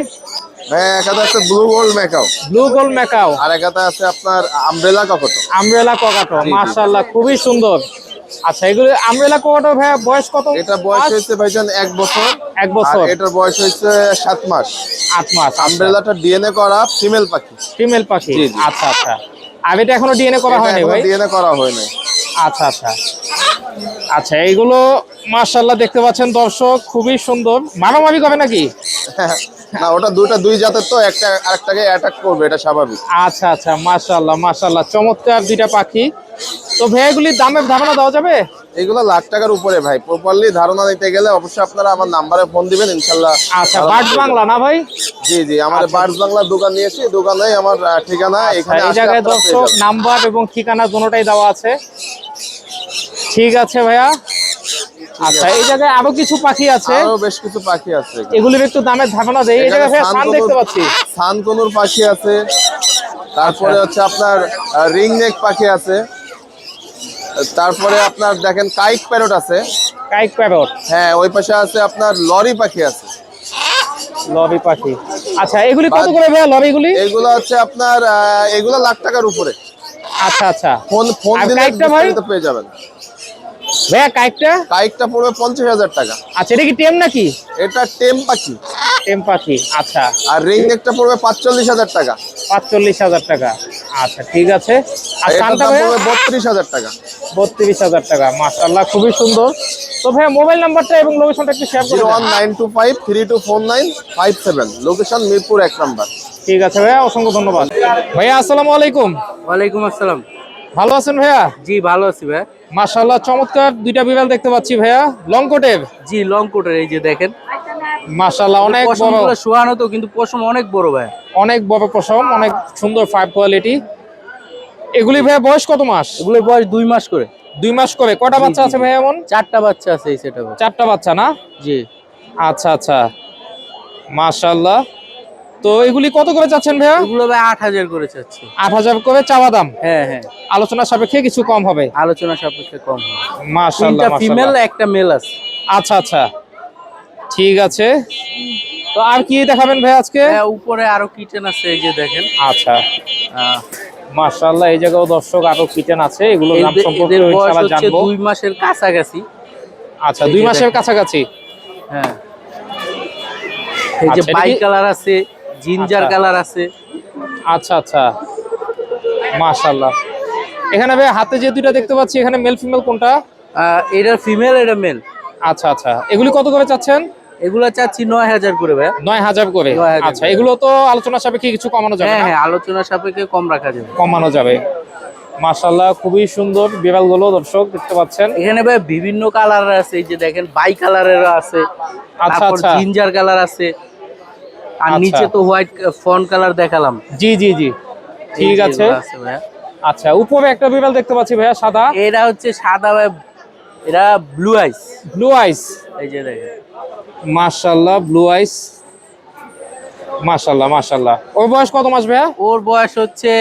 ভাই একাতে আছে blue gold macaw, blue gold macaw, আর একাতে আছে আপনার আমব্রেলা ককটো। আমব্রেলা ককাটো, মাশাআল্লাহ খুবই সুন্দর। আচ্ছা, এগুলো আমব্রেলা ককাটো ভাই বয়স কত? এটা বয়স হয়েছে ভাইজান 1 বছর। 1 বছর। আর এটার বয়স হয়েছে 7 মাস। 8 মাস। আমব্রেলাটা ডিএনএ করা ফিমেল পাখি। ফিমেল পাখি। জি, জি। আচ্ছা আচ্ছা, আর এটা এখনো ডিএনএ করা হয়নি ভাই? ডিএনএ করা হয়নি। আচ্ছা আচ্ছা আচ্ছা, এইগুলো মাশাআল্লাহ দেখতে পাচ্ছেন দর্শক, খুবই সুন্দর। মারামারি করে নাকি? না, ওটা দুই জাতের, তো একটা আরেকটাকে অ্যাটাক করবে, এটা স্বাভাবিক। আচ্ছা আচ্ছা, মাশাআল্লাহ মাশাআল্লাহ, চমৎকার দুইটা পাখি। তো ভাই এগুলির দামের ধারণা দেওয়া যাবে? এগুলো লাখ টাকার উপরে ভাই। প্রপারলি ধারণা দিতে গেলে অবশ্যই আপনারা আমার নাম্বারে ফোন দিবেন, ইনশাল্লাহ। আচ্ছা, বার্ড বাংলা না ভাই? জি জি, আমাদের বার্ড বাংলার দোকান নিয়েছি, দোকানে আমার ঠিকানা। এখানে এই আসলে জায়গায় আপনারা পেয়ে দর্শক যাবেন। নাম্বার এবং ঠিকানা দুটোটাই দেওয়া আছে। ঠিক আছে ভাইয়া। আচ্ছা, এই জায়গায় আরো কিছু পাখি আছে, আরো বেশ কিছু পাখি আছে। এগুলির একটু দামের ধারণা দেই। এই জায়গায় ভাইয়া সান দেখতে পাচ্ছি। সানকনুর পাখি আছে, তারপরে হচ্ছে আপনার রিং নেক পাখি আছে, তারপরে আপনার দেখেন কাইক প্যারট আছে। কাইক প্যারট। হ্যাঁ, ওই পাশে আছে আপনার লরি পাখি আছে। লরি পাখি। আচ্ছা, এগুলি কত করে ভাইয়া লরিগুলি? এগুলো হচ্ছে আপনার এগুলো লাখ টাকার উপরে। আচ্ছা আচ্ছা, ফোন আর দিলে কাইকটা ভাই? বিস্তারিত পেয়ে যাবেন। ভাইয়া কাইকটা? কাইকটা পড়বে 50,000 টাকা। আচ্ছা, এটা কি টেম নাকি? এটা টেম পাখি। টেম পাখি, আচ্ছা। আর রিং নেকটা পড়বে 45,000 টাকা। 45,000 টাকা। আচ্ছা ঠিক আছে। আর এটার সানটা দাম ভাইয়া? পড়বে 32,000 টাকা। 32,000 টাকা, মাশাআল্লাহ খুবই সুন্দর। তো ভাইয়া মোবাইল নাম্বারটা এবং লোকেশনটা একটু শেয়ার করে দেন। 01925324957, লোকেশন মিরপুর 1 নাম্বার। ঠিক আছে ভাইয়া, অসংখ্য ধন্যবাদ। ভাইয়া আসসালামু আলাইকুম। ওয়ালাইকুম আসসালাম। ভালো আছেন ভাইয়া? জি ভালো আছি ভাই। মাশাআল্লাহ, চমৎকার দুইটা বিড়াল দেখতে পাচ্ছি ভাইয়া, লং কোটের। জি লং কোটের, এই যে দেখেন মাশাআল্লাহ, অনেক বড়। পশমগুলো শোয়ানো তো, কিন্তু পশম অনেক বড় ভাই। অনেক বড় পশম, অনেক সুন্দর ফাইভ কোয়ালিটি। এগুলি ভাইয়া বয়স কত মাস? এগুলোর বয়স 2 মাস করে। 2 মাস করে। কটা বাচ্চা আছে ভাইয়া এমন? 4টা বাচ্চা আছে এই সেটআপে। 4টা বাচ্চা না? জি। আচ্ছা আচ্ছা, মাশাআল্লাহ। তো এগুলি কত করে চাচ্ছেন ভাইয়া? এগুলো ভাই 8,000 করে চাচ্ছি। 8,000 করে চাওয়া দাম? হ্যাঁ হ্যাঁ, আলোচনা সাপেক্ষে কিছু কম হবে? আলোচনা সাপেক্ষে কম হবে। মাশাআল্লাহ 3টা ফিমেল, একটা মেল আছে। আচ্ছা আচ্ছা, ঠিক আছে। তো আর কি দেখাবেন ভাই আজকে? হ্যাঁ, উপরে আরো কিচেন আছে, এই যে দেখেন। আচ্ছা, মাশাআল্লাহ, এই জায়গাও দর্শক আরো কিচেন আছে, এগুলো নাম সম্পর্কে এদের বয়স ইনশাআল্লাহ হচ্ছে জানবো। 2 মাসের কাছাকাছি। আচ্ছা, 2 মাসের কাছাকাছি। হ্যাঁ, এই যে আচ্ছা, বাই এটা কি- কালার আছে, জিঞ্জার আচ্ছা। কালার আছে। আচ্ছা আচ্ছা, মাশাআল্লাহ। এখানে ভাই হাতে যে দুইটা দেখতে পাচ্ছি, এখানে মেল ফিমেল কোনটা? এটা ফিমেল, এটা মেল। আচ্ছা আচ্ছা, এগুলি কত করে চাচ্ছেন? এগুলো চাচ্ছি 9,000 করে ভাই। 9,000 করে। 9,000 আচ্ছা, এগুলো তো আলোচনা সাপেক্ষে কিছু কমানো যাবে হ্যাঁ না? হ্যাঁ, আলোচনা সাপেক্ষে কম রাখা যাবে। কমানো যাবে। মাশাআল্লাহ, খুবই সুন্দর বিড়ালগুলো দর্শক দেখতে পাচ্ছেন। এখানে ভাই বিভিন্ন কালার আছে, এই যে দেখেন বাই কালারের আছে, আচ্ছা, তারপর আচ্ছা। জিঞ্জার কালার আছে, আর আচ্ছা। নিচে তো হোয়াইট ফন্ট কালার দেখালাম। জি জি জি, ঠিক এই যে আছে। এগুলো আছে ভাইয়া। আচ্ছা, উপরে একটা বিড়াল দেখতে পাচ্ছি ভাইয়া, সাদা। এরা হচ্ছে সাদা ভাই, এরা ব্লু আইস। ব্লু আইস, এই যে দেখেন। মাশাআল্লাহ, ব্লু আইস, মাশাআল্লাহ মাশাআল্লাহ। ওর বয়স কত মাস ভাইয়া? ওর বয়স হচ্ছে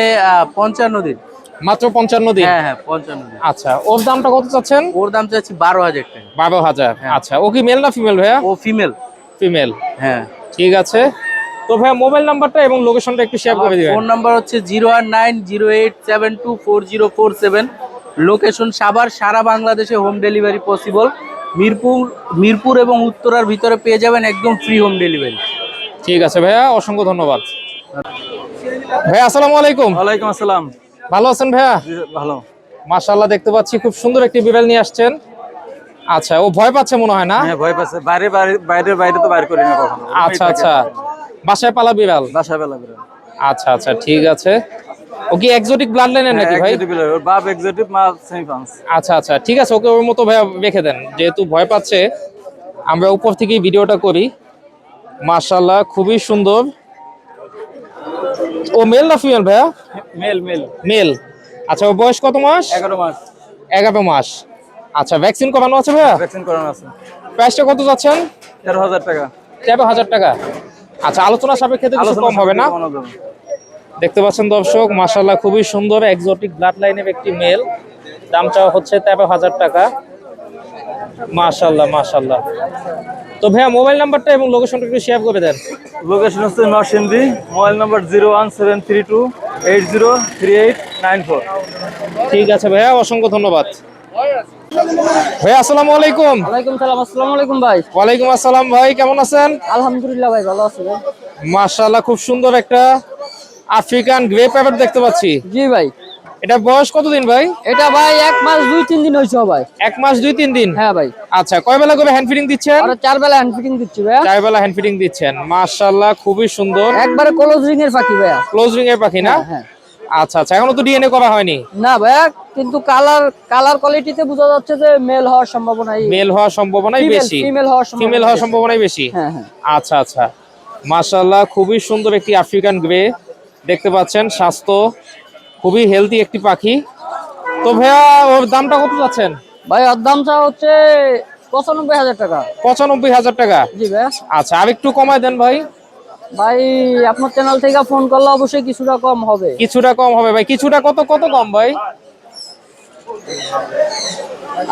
55 দিন। মাত্র 55 দিন। হ্যাঁ হ্যাঁ, 55 দিন। আচ্ছা, ওর দামটা কত চাচ্ছেন? ওর দাম চাচ্ছি 12,000 টাকা। 12,000। হ্যাঁ। আচ্ছা, ও কি মেল না ফিমেল ভাইয়া? ও ফিমেল। ফিমেল। হ্যাঁ। ঠিক আছে। তো ভাইয়া মোবাইল নাম্বারটা এবং লোকেশনটা একটু শেয়ার করে দিবেন। ফোন নাম্বার হচ্ছে 01908724047। লোকেশন সাভার। সারা বাংলাদেশে হোম ডেলিভারি পসিবল। মিরপুর এবং উত্তরার ভিতরে পেয়ে যাবেন একদম ফ্রি হোম ডেলিভারি। ঠিক আছে ভাইয়া, অসংখ্য ধন্যবাদ। ভাইয়া আসসালামু আলাইকুম। ওয়ালাইকুম আসসালাম। ভালো আছেন ভাইয়া? ভালো। মাশাআল্লাহ, দেখতে পাচ্ছি খুব সুন্দর একটি বিড়াল নিয়ে আসছেন। আচ্ছা, ও ভয় পাচ্ছে মনে হয় না? হ্যাঁ, ভয় পাচ্ছে। বাইরে তো বাইরে করি না কখনো। আচ্ছা আচ্ছা, বাসায় পালা বিড়াল। বাসা বেলা বেলা। আচ্ছা আচ্ছা, ঠিক আছে। ও কি এক্সোটিক ব্লাড লাইনের নাকি ভাই? ওর বাপ এক্সোটিক, মা সেমিফ্রান্স। আচ্ছা আচ্ছা, ঠিক আছে, ওকে ওর মতো ভাইয়া রেখে দেন, যেহেতু ভয় পাচ্ছে। আমরা উপর থেকেই ভিডিওটা করি। মাশাআল্লাহ, খুবই সুন্দর। ও মেল না ফিমেল ভাইয়া? Male male male. আচ্ছা, ওর বয়স কত মাস? 11 মাস। 11 মাস। আচ্ছা, ভ্যাকসিন করানো আছে ভাইয়া? ভ্যাকসিন করানো আছে। প্রাইসটা কত যাচ্ছেন? 13,000 টাকা। 13,000 টাকা। আচ্ছা, আলোচনা সাপেক্ষে তো কিছু কম হবে না? দেখতে পাচ্ছেন দর্শক, মাশাআল্লাহ খুবই সুন্দর এক্সোটিক ব্লাড লাইনের একটি মেল। দাম চাওয়া হচ্ছে 13,000 টাকা। মাশাআল্লাহ মাশাআল্লাহ। তো ভাইয়া মোবাইল নাম্বারটা এবং লোকেশনটা একটু শেয়ার করে দেন। লোকেশন হচ্ছে নরসিংদী, মোবাইল নাম্বার 01732803894। ঠিক আছে ভাইয়া, অসংখ্য ধন্যবাদ। ভাইয়া আসসালামু আলাইকুম। ওয়ালাইকুম সালাম। আসসালামু আলাইকুম ভাই। ওয়ালাইকুম আসসালাম ভাই, কেমন আছেন? আলহামদুলিল্লাহ ভাই, ভালো আছি ভাই। মাশাআল্লাহ, খুব সুন্দর একটা আফ্রিকান গ্রে প্যারট দেখতে পাচ্ছি। জি ভাই। এটা বয়স কতদিন ভাই? এটা ভাই 1 মাস 2-3 দিন হয়েছে ভাই। 1 মাস 2-3 দিন? হ্যাঁ ভাই। আচ্ছা, কয় বেলা করে হ্যান্ড ফিডিং দিচ্ছেন? আর 4 বেলা হ্যান্ড ফিটিং দিচ্ছি ভাই। 4 বেলা হ্যান্ড ফিডিং দিচ্ছেন। মাশাআল্লাহ, খুবই সুন্দর। একবারে ক্লোজ রিং এর পাখি ভাই। ক্লোজ রিং এর পাখি না? হ্যাঁ। আচ্ছা আচ্ছা, এখনো তো ডিএনএ করা হয়নি? না ভাই, কিন্তু কালার কোয়ালিটিতে বোঝা যাচ্ছে যে মেল হওয়ার সম্ভাবনা মেল হওয়ার সম্ভাবনাই বেশি। ফিমেল হওয়ার সম্ভাবনাই বেশি। হ্যাঁ হ্যাঁ। আচ্ছা আচ্ছা, মাশাআল্লাহ খুবই সুন্দর একটি আফ্রিকান গ্রে দেখতে পাচ্ছেন। স্বাস্থ্য খুবই হেলদি একটি পাখি। তো ভাইয়া ওর দামটা কত যাচ্ছেন? ভাই ওর দামটা হচ্ছে 95,000 টাকা। 95,000 টাকা? জি ভাই। আচ্ছা, আর একটু কমায় দেন ভাই। ভাই আপনার চ্যানেল থেকে ফোন করলে অবশ্যই কিছুটা কম হবে। কিছুটা কম হবে ভাই? কিছুটা কত কম ভাই?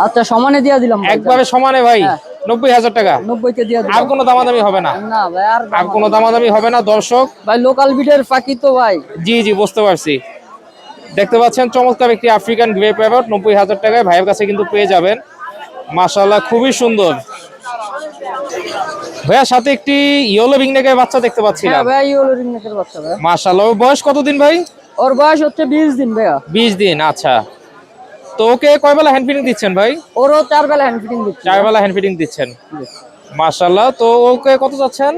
আচ্ছা, সমানে দিয়ে দিলাম ভাই। একবারে সমানে ভাই? হ্যাঁ। 90,000 টাকা? 90 তে দিয়ে দিলাম। আর কোনো দামাদামি হবে না? না ভাই, আর কোনো দামাদামি হবে না দর্শক। ভাই লোকাল বিটের পাখি তো ভাই। জি জি, বুঝতে পারছি। দেখতে পাচ্ছেন চমৎকার একটি আফ্রিকান গ্রে প্যারট 90,000 টাকায় ভাইয়ের কাছে কিন্তু পেয়ে যাবেন। মাশাআল্লাহ, খুবই সুন্দর। ভাইয়া সাথে একটি ইয়েলো রিংনেকের বাচ্চা দেখতে পাচ্ছিলাম। হ্যাঁ ভাই, ইয়েলো রিংনেকের বাচ্চা ভাই। মাশাআল্লাহ, ওর বয়স কতদিন ভাই? ওর বয়স হচ্ছে 20 দিন ভাইয়া। 20 দিন। আচ্ছা, তো ওকে কয় বেলা হ্যান্ড ফিডিং দিচ্ছেন ভাই? ওরও 4 বেলা হ্যান্ড ফিটিং দিচ্ছি। 4 বেলা হ্যান্ড ফিডিং দিচ্ছেন। মাশাআল্লাহ, তো ওকে কত যাচ্ছেন?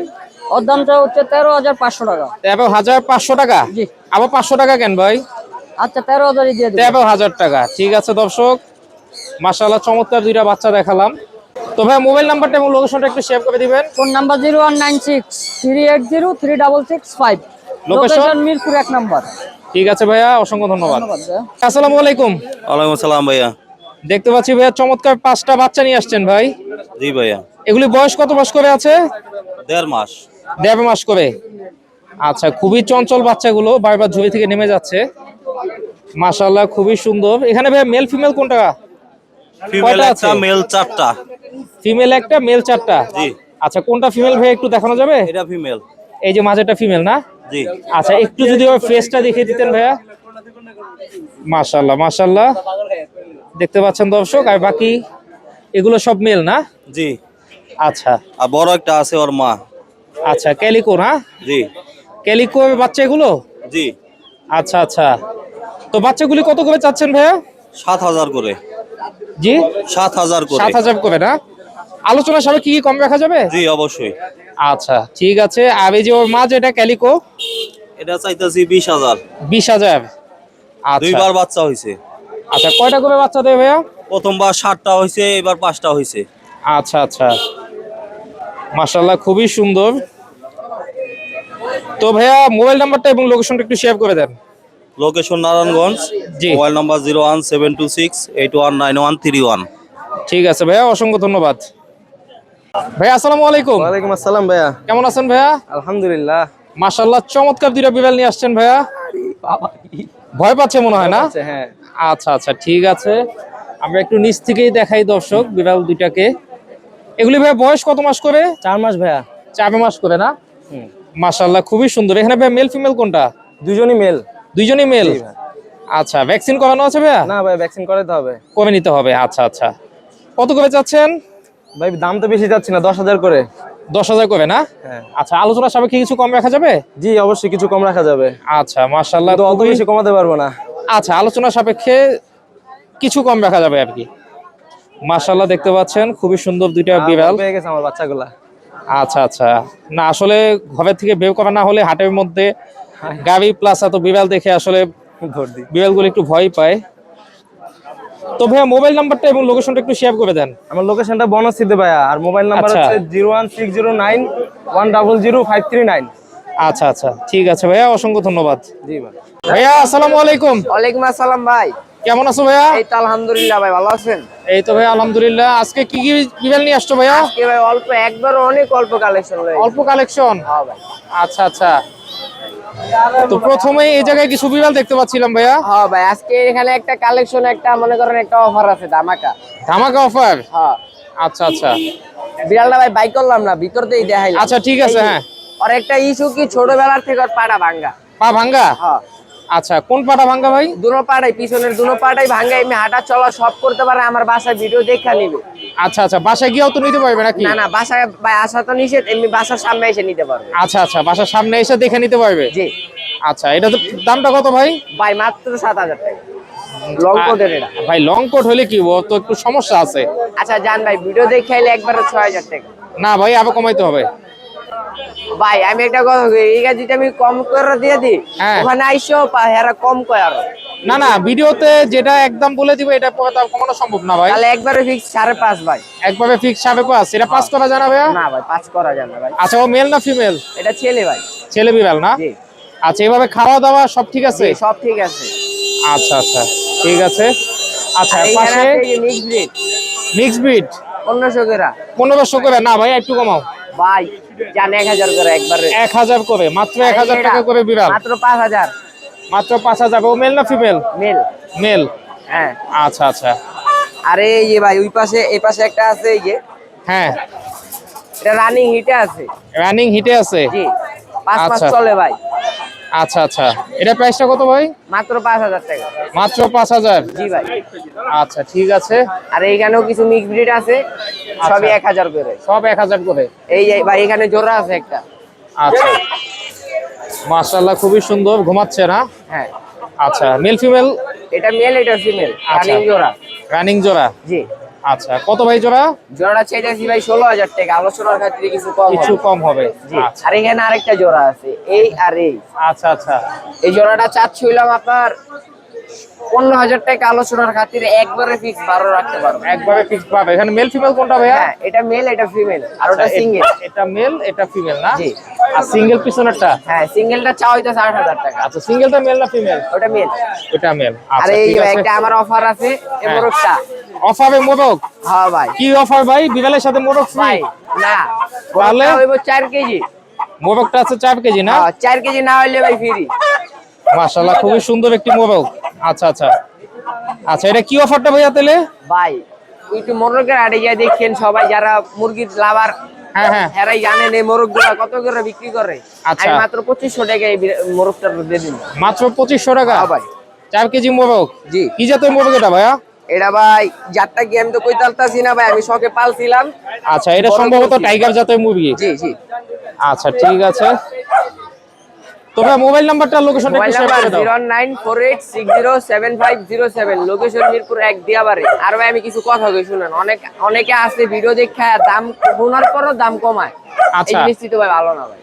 ওর দামটা হচ্ছে 13,500 টাকা। 13,500 টাকা? জি। আবার 500 টাকা কেন ভাই? আচ্ছা, 13,000 দিয়ে দিন। 13,000 টাকা। ঠিক আছে দর্শক, মাশাআল্লাহ চমৎকার দুইটা বাচ্চা দেখালাম। তো ভাই মোবাইল নাম্বারটা এবং লোকেশনটা একটু শেয়ার করে দিবেন। Phone number 0196-380-3665। Location Mirpur 1 number. ঠিক আছে ভাইয়া, অসংখ্য ধন্যবাদ। আসসালামু আলাইকুম। ওয়ালাইকুম আসসালাম ভাইয়া। দেখতে পাচ্ছি ভাইয়া চমৎকার 5টা বাচ্চা নিয়ে আসছেন ভাই। জি ভাইয়া। এগুলি বয়স কত মাস করে আছে? 1.5 মাস। 1.5 মাস করে। আচ্ছা, খুবই চঞ্চল বাচ্চাগুলো, বারবার ঝুড়ি থেকে নেমে যাচ্ছে। মাশাআল্লাহ, খুবই সুন্দর। এখানে ভাইয়া মেল ফিমেল কোনটা? ফিমেল একটা, মেল 4টা। ফিমেল একটা, মেল 4টা? জি। আচ্ছা, কোনটা ফিমেল ভাই একটু দেখানো যাবে? এটা ফিমেল। এই যে মাঝেটা ফিমেল না? জি। আচ্ছা, একটু যদি ওর ফেসটা দেখিয়ে দিতেন ভাইয়া। মাশাআল্লাহ মাশাআল্লাহ, দেখতে পাচ্ছেন দর্শক। আর বাকি এগুলো সব মেল না? জি। আচ্ছা। আর বড় একটা আছে ওর মা। আচ্ছা, ক্যালিকো না? জি। ক্যালিকো বাচ্চা এগুলো? জি। আচ্ছা আচ্ছা, তো বাচ্চাগুলি কত করে চাচ্ছেন ভাইয়া? 7,000 করে। জি, 7,000 করে। 7,000 করে না? আলোচনা সবাই কি কম রাখা যাবে? জি অবশ্যই। আচ্ছা ঠিক আছে। আর এই যে ওর মা যেটা ক্যালিকো, এটা চাইতেছি 20,000। 20,000। আচ্ছা, দুইবার বাচ্চা হয়েছে। আচ্ছা, কয়টা করে বাচ্চা দেবে ভাইয়া? প্রথমবার 7টা হয়েছে, এবার 5টা হয়েছে। আচ্ছা আচ্ছা, মাশাআল্লাহ খুবই সুন্দর। তো ভাইয়া মোবাইল নাম্বারটা এবং লোকেশনটা একটু শেয়ার করে দেন। লোকেশন নারায়ণগঞ্জ। জি। Mobile number 01726819131। ঠিক আছে ভাইয়া, অসংখ্য ধন্যবাদ। ভাইয়া আসসালামু আলাইকুম। ওয়ালাইকুম আসসালাম ভাইয়া। কেমন আছেন ভাইয়া? আলহামদুলিল্লাহ। মাশাআল্লাহ, চমৎকার দুইটা বিড়াল নিয়ে আসছেন ভাইয়া। ভয় পাচ্ছে মনে হয় না? হ্যাঁ। আচ্ছা আচ্ছা, ঠিক আছে, আমরা একটু নিচ থেকেই দেখাই দর্শক বিড়াল দুইটাকে। এগুলি ভাইয়া বয়স কত মাস করে? 4 মাস ভাইয়া। 4 মাস করে না? মাশাআল্লাহ, খুবই সুন্দর। এখানে ভাইয়া মেল ফিমেল কোনটা? দুজনই মেল। দুইজনই মেল। আচ্ছা, ভ্যাকসিন করানো আছে ভাইয়া? না ভাই, ভ্যাকসিন করাতে হবে। কবে নিতে হবে? আচ্ছা আচ্ছা, কত করে চাচ্ছেন ভাই দাম তো বেশি যাচ্ছে না, 10,000 করে। 10,000 করে না? হ্যাঁ। আচ্ছা, আলোচনা সাপেক্ষে কিছু কম রাখা যাবে? জি অবশ্যই কিছু কম রাখা যাবে। আচ্ছা, মাশাআল্লাহ, তো অত বেশি কমাতে পারবো না। আচ্ছা, আলোচনা সাপেক্ষে কিছু কম রাখা যাবে আর কি। মাশাআল্লাহ, দেখতে পাচ্ছেন খুবই সুন্দর দুইটা বিড়াল পেয়ে গেছে আমার বাচ্চাগুলা। আচ্ছা আচ্ছা, না আসলে ঘরের থেকে বের করা না হলে হাটের মধ্যে গাড়ি প্লাস এত বিড়াল দেখে আসলে ধরদি বিড়ালগুলো একটু ভয় পায়। তো ভাইয়া মোবাইল নাম্বারটা এবং লোকেশনটা একটু শেয়ার করে দেন। আমার লোকেশনটা বনশ্রীতে ভাইয়া, আর মোবাইল নাম্বার আচ্ছা। হচ্ছে 01609100539। আচ্ছা আচ্ছা, ঠিক আছে ভাইয়া, অসংখ্য ধন্যবাদ। জি ভাই। ভাইয়া আসসালামু আলাইকুম। ওয়ালাইকুম আসসালাম ভাই। কেমন আছো ভাইয়া? এই তো আলহামদুলিল্লাহ ভাই, ভালো আছেন? এই তো ভাইয়া আলহামদুলিল্লাহ। আজকে কি কি বিড়াল নিয়ে আসছো ভাইয়া? আজকে ভাই অল্প, একবার অনেক অল্প কালেকশন লই। অল্প কালেকশন? হ্যাঁ ভাই। আচ্ছা আচ্ছা, তো প্রথমে এই জায়গায় কিছু বিড়াল দেখতে পাচ্ছিলাম ভাইয়া। হ্যাঁ ভাই, আজকে এখানে একটা কালেকশন, একটা মনে করেন একটা অফার আছে, ধামাকা। ধামাকা অফার? হ্যাঁ। আচ্ছা আচ্ছা, বিড়ালটা ভাই বাই করলাম না, ভিতর দিয়েই দেখাইলাম। আচ্ছা ঠিক আছে। হ্যাঁ, আর একটা ইস্যু কি, ছোটবেলার থেকে ওর পাটা ভাঙ্গা। পা ভাঙ্গা? হ্যাঁ। আচ্ছা, কোন পাটা ভাঙ্গা ভাই? দুনো পাটাই, পিছনের দুনো পাটাই ভাঙ্গা। এমনি হাঁটা চলা সব করতে পারে, আমার বাসায় ভিডিও দেখা নিবে। আচ্ছা আচ্ছা, বাসায় গিয়েও তো নিতে পারবে নাকি? না না, বাসায় ভাই আসা তো নিষেধ, এমনি বাসার সামনে এসে নিতে পারবে। আচ্ছা আচ্ছা, বাসার সামনে এসে দেখে নিতে পারবে? জি আচ্ছা, এটা তো দামটা কত ভাই? ভাই মাত্র 7000 টাকা, লং কোটের এটা। ভাই লং কোট হলে কি, ও তো একটু সমস্যা আছে। আচ্ছা জান ভাই, ভিডিও দেখে আইলে একবারে 6000 টাকা। না ভাই, আবার কমাইতে হবে। ভাই আমি একটা কথা কই, এই গাড়িটা আমি কম করে দিয়ে দিই, হ্যাঁ। ওখানে আইসো হেরা কম কয় আরো। না না, ভিডিওতে যেটা একদম বলে দিবে এটা পরে তো কমানো সম্ভব না ভাই। তাহলে একবারে ফিক্স 5.5 ভাই। একভাবে ফিক্স 5.5? এটা 5 করা জানা ভাইয়া? না ভাই, 5 করা যায় না ভাই। আচ্ছা, ও মেল না ফিমেল? এটা ছেলে ভাই। ছেলে বিড়াল না? জি আচ্ছা, এভাবে খাওয়া দাওয়া সব ঠিক আছে? জি, সব ঠিক আছে। আচ্ছা আচ্ছা, ঠিক আছে। আচ্ছা, আর এইখানে পাশে আছে এই যে মিক্স ব্রিড, মিক্স ব্রিড 1500 করে। 1500 করে? না ভাই, একটু কমাও ভাই জান 1000 করে একবারে। 1000 করে? মাত্র 1000 টাকা করে বিড়াল? মাত্র 5000। মাত্র 5000? ও মেল না ফিমেল? মেল। মেল? হ্যাঁ। আচ্ছা আচ্ছা, আরে এই যে ভাই, ওই পাশে এই পাশে একটা আছে, এই যে হ্যাঁ, এটা রানিং হিটে আছে। রানিং হিটে আছে? জি, 5 মাস আচ্ছা। চলে ভাই। আচ্ছা আচ্ছা, এটা প্রাইসটা কত ভাই? মাত্র 5000 টাকা। মাত্র 5000? জি ভাই। আচ্ছা ঠিক আছে। আর এইখানেও কিছু মিক্স ব্রিড আছে, সবই 1000 করে। সব 1000 করে? এই যে ভাই, এখানে জোড়া আছে একটা। আচ্ছা, মাশাআল্লাহ, খুবই সুন্দর। ঘুমাচ্ছে না? হ্যাঁ। আচ্ছা, মেল ফিমেল? এটা মেল, এটা ফিমেল, আচ্ছা। রানিং জোড়া। রানিং জোড়া? জি। আচ্ছা, কত ভাই জোড়া? জোড়াটা চাইতেছি ভাই 16000 টাকা, আলোচনার খাতিরে কিছু কম হবে। কিছু কম হবে? জি। আচ্ছা আর এখানে আরেকটা জোড়া আছে, এই আর এই। আচ্ছা আচ্ছা, এই জোড়াটা চাচ্ছি হইলাম আপনার 15000 টাকা, আলোচনার খাতিরে একবারে ফিক্স 12 রাখতে পারবো। একবারে ফিক্স পাবে। এখানে মেল ফিমেল কোনটা ভাইয়া? হ্যাঁ, এটা মেল, এটা ফিমেল, আর ওটা আচ্ছা, সিঙ্গেল। এটা মেল, এটা ফিমেল না? জি। আর সিঙ্গেল পিছনেরটা? হ্যাঁ, সিঙ্গেলটা চা হইতাছে 8000 টাকা। আচ্ছা, সিঙ্গেলটা মেল না ফিমেল? ওটা মেল। এটা মেল। আর আচ্ছা এই ঠিক আছে। একটা আমার অফার আছে, এই মোরগটা। অফারে মোরগ? হ্যাঁ ভাই। কি অফার ভাই? বিড়ালের সাথে মোরগ ফ্রি? ভাই না, তাহলে? মোরগটা হইব 4 কেজি। মোরগটা আছে 4 কেজি না? হ্যাঁ, 4 কেজি না হইলে ভাই ফ্রি। মাশাআল্লাহ, খুবই সুন্দর একটি মোরগ। আচ্ছা আচ্ছা আচ্ছা, এটা কি অফারটা ভাইয়া তাহলে? ভাই একটু মোরগের আড়ে গিয়ে দেখেন, সবাই যারা মুরগির লাভার, হ্যাঁ হ্যাঁ, এরাই জানেন এই মোরগগুলা কত করে বিক্রি করে। আচ্ছা। আমি মাত্র 2500 টাকা এই মোরগটা দিয়ে দিন। মাত্র 2500 টাকা? হ্যাঁ ভাই। 4 কেজি মোরগ? জি। কি জাতের মোরগ এটা ভাইয়া? এটা ভাই জাতটা কি আমি তো কইতে পারতাছি না ভাই, আমি শখে পালছিলাম। আচ্ছা, এটা বড় সম্ভবত মুরগি। টাইগার জাতের মুরগি? জি জি। আচ্ছা ঠিক আছে। তবে মোবাইল নাম্বারটা, লোকেশনটা একটু মোবাইল শেয়ার নাম্বার করে দাও। 09486075007, লোকেশন মিরপুর 1 দিয়াবাড়ি। আর ভাই আমি কিছু কথা কই শুনেন, অনেকে আছে ভিডিও দেখে দাম শোনার পরও দাম কমায়। এই আচ্ছা জিনিসটি তো ভাই ভালো না ভাই।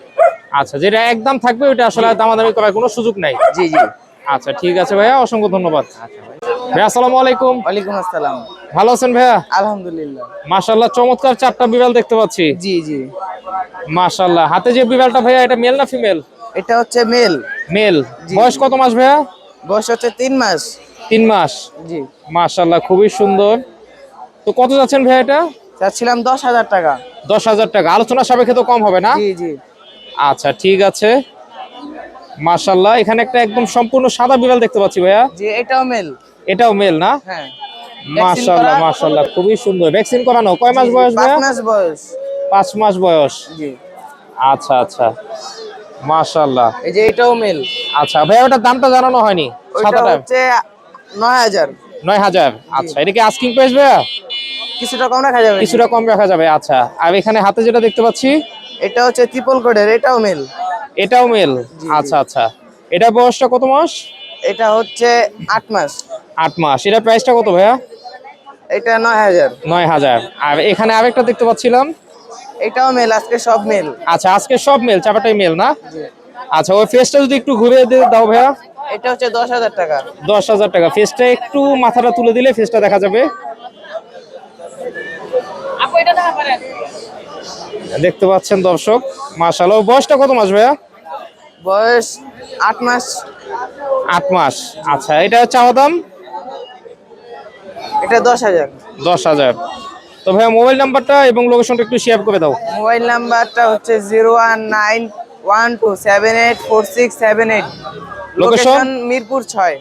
আচ্ছা, যেটা একদম থাকবে ওটা আসলে দামাদামি করার কোনো সুযোগ নাই। জি জি। আচ্ছা ঠিক আছে ভাইয়া, অসংখ্য ধন্যবাদ। ভাইয়া আসসালামু আলাইকুম। ওয়ালাইকুম আসসালাম। ভালো আছেন ভাইয়া? আলহামদুলিল্লাহ। মাশাআল্লাহ, চমৎকার 4টা বিড়াল দেখতে পাচ্ছি। জি জি। মাশাআল্লাহ, হাতে যে বিড়ালটা ভাইয়া, এটা মেল না ফিমেল? এটা হচ্ছে মেল। মেল। বয়স কত মাস ভাইয়া? বয়স হচ্ছে 3 মাস। 3 মাস? জি। মাশাআল্লাহ, খুবই সুন্দর। তো কত যাচ্ছেন ভাইয়া এটা? চাচ্ছিলাম 10000 টাকা। 10000 টাকা? আলোচনা সাপেক্ষে তো কম হবে না? জি জি। আচ্ছা ঠিক আছে। মাশাআল্লাহ, এখানে একটা একদম সম্পূর্ণ সাদা বিড়াল দেখতে পাচ্ছি ভাইয়া। জি, এটাও মেল। এটাও মেল না? হ্যাঁ। মাশাআল্লাহ মাশাআল্লাহ, খুবই সুন্দর। ভ্যাকসিন করানো? কয় মাস বয়স ভাইয়া? 5 মাস বয়স। 5 মাস বয়স? জি। আচ্ছা আচ্ছা, মাশাআল্লাহ। এই যে এটাও মেল। আচ্ছা ভাইয়া, ওটার দামটা জানানো হয়নি। ওটা সাদাটা হচ্ছে 9000। 9000? আচ্ছা, এটা কি আস্কিং প্রাইস ভাইয়া? কিছুটা কম রাখা যাবে। কিছুটা কম রাখা যাবে। আচ্ছা, আর এখানে হাতে যেটা দেখতে পাচ্ছি, এটা হচ্ছে ট্রিপল কোডের, এটাও মেল। এটাও মেল? আচ্ছা আচ্ছা, এটা বয়সটা কত মাস? এটা হচ্ছে 8 মাস। 8 মাস। এটা প্রাইসটা কত ভাইয়া? এটা 9000। 9000। আর এখানে আরেকটা দেখতে পাচ্ছিলাম, এটাও মেল, আজকে সব মেল। আচ্ছা আজকে সব মেল, চাপাটাই মেল না? আচ্ছা, ওই ফেসটা যদি একটু ঘুরিয়ে দাও ভাইয়া। এটা হচ্ছে 10,000 টাকা। 10,000 টাকা। ফেসটা একটু মাথাটা তুলে দিলে ফেসটা দেখা যাবে। দেখতে পাচ্ছেন দর্শক, মাশাআল্লাহ। বয়সটা কত মাস ভাইয়া? বয়স 8 মাস। 8 মাস। আচ্ছা, এটা চাওয়া দাম? এটা 10,000। 10,000। তো ভাইয়া মোবাইল নাম্বারটা এবং লোকেশনটা একটু শেয়ার করে দাও। মোবাইল নাম্বারটা হচ্ছে 01912784678। লোকেশন মিরপুর 6।